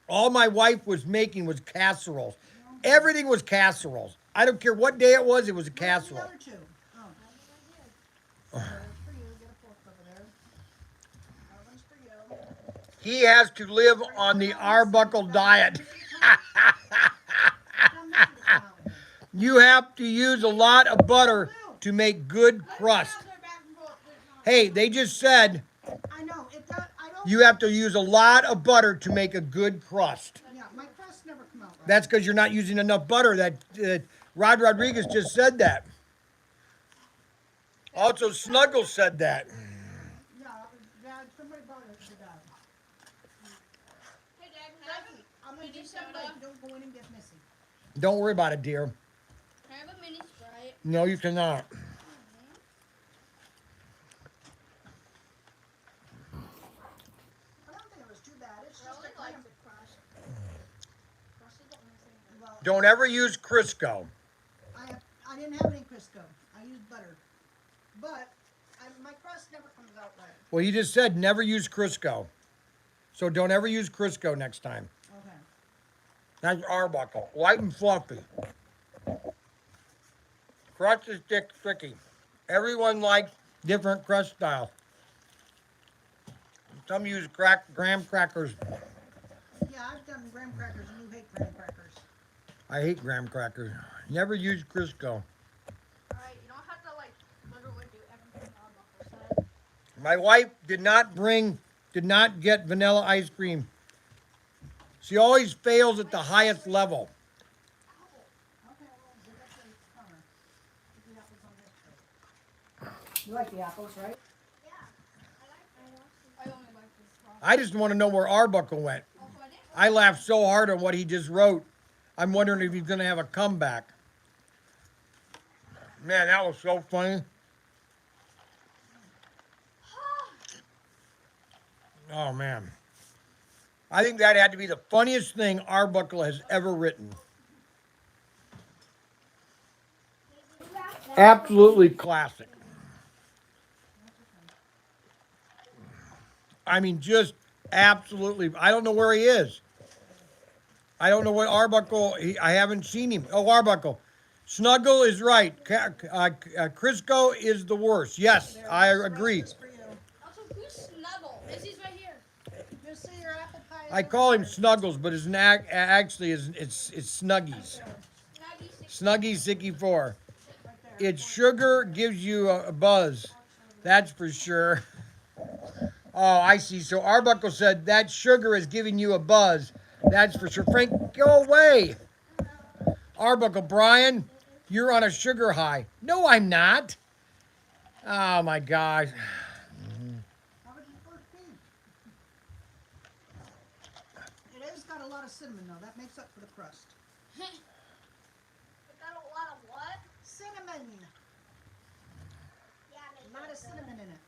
all my wife was making was casseroles. Everything was casseroles. I don't care what day it was a Where's casserole. the other two? Oh. There's for you. Get a fork over there. That one's for you. He has to live on the Arbuckle diet. Tell Missy to come out here. You have to use a lot of butter to make good crust. Hey, they just said I know, it does, I don't. you have to use a lot of butter to make a good crust. Yeah, my crust never come out right. That's because you're not using enough butter. That Rod Rodriguez just said that. Also, Snuggles said that. Yeah, Dad, somebody brought it to Dad. Hey, Dad, can I have Jackie, I'm gonna mini give that soda? away. Don't go in and get Missy. Don't worry about it, dear. Can I have a mini Sprite? No, you cannot. I don't think it was too bad. It's I just only a like clam. the crust. Crust is the only thing. Well, Don't ever use Crisco. I didn't have any Crisco. I used butter. But my crust never comes out right. Well, you just said never use Crisco. So don't ever use Crisco next time. Okay. That's Arbuckle. Light and fluffy. Crust is sticky. Everyone likes different crust style. Some use graham crackers. Yeah, I've done graham crackers and you hate graham crackers. I hate graham crackers. Never use Crisco. Alright, you don't have to like literally do everything Arbuckle said. My wife did not get vanilla ice cream. She always fails at the highest level. Okay, well, we got the counter. Put the apples on this tray. You like the apples, right? Yeah. I only like this crust. I just want to know where Arbuckle went. Also, I didn't I laughed so hard on what he just wrote. I'm wondering if he's going to have a comeback. Man, that was so funny. Oh, man. I think that had to be the funniest thing Arbuckle has ever written. Absolutely classic. I mean, just absolutely. I don't know where he is. I don't know what Arbuckle. I haven't seen him. Oh, Arbuckle. Snuggle is right. Crisco is the worst. Yes, I agree. This for you. Also, who's Snuggle? Missy's right here. You see your apple pie? I call him Snuggles, but it's actually it's Snuggies. Maggie, Snuggies 64. Right there. It's sugar gives you a buzz. That's for sure. Oh, I see. So Arbuckle said that sugar is giving you a buzz. That's for sure. Frank, go away. Arbuckle, Brian, you're on a sugar high. No, I'm not. Oh my gosh. How would you first be? It has got a lot of cinnamon though. That makes up for the crust. Got a lot of what? Cinnamon. Yeah, A lot of cinnamon in it.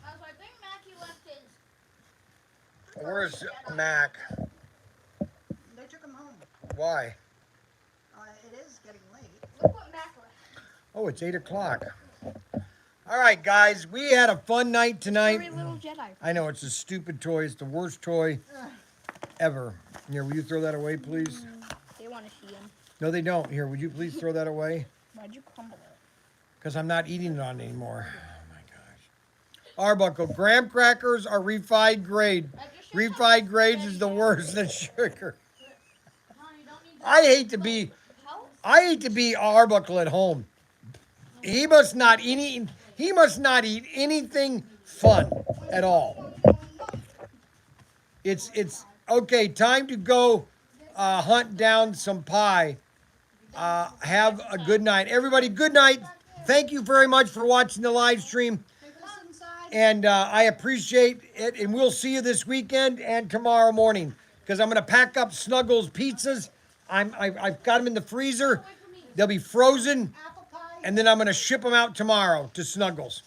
Also, I think Mackie left his. Where's Mac? They took him home. Why? It is getting late. Look what Mac left. Oh, it's 8 o'clock. All right, guys, we had a fun night tonight. Furry little Jedi. I know it's a stupid toy. It's the worst toy ever. Here, will you throw that away, please? They want to see him. No, they don't. Here, would you please throw that away? Why'd you crumble it? Because I'm not eating it on anymore. Oh my gosh. Arbuckle, graham crackers are refined grade. Refined grades is the worst than sugar. I hate to be Arbuckle at home. He must not eat anything fun at all. It's okay, time to go hunt down some pie. Have a good night. Everybody, good night. Thank you very much for watching the live stream. Take this inside. And I appreciate it. And we'll see you this weekend and tomorrow morning. Because I'm going to pack up Snuggles pizzas. I've got them in the freezer. They'll be frozen. Apple pie. And then I'm going to ship them out tomorrow to Snuggles.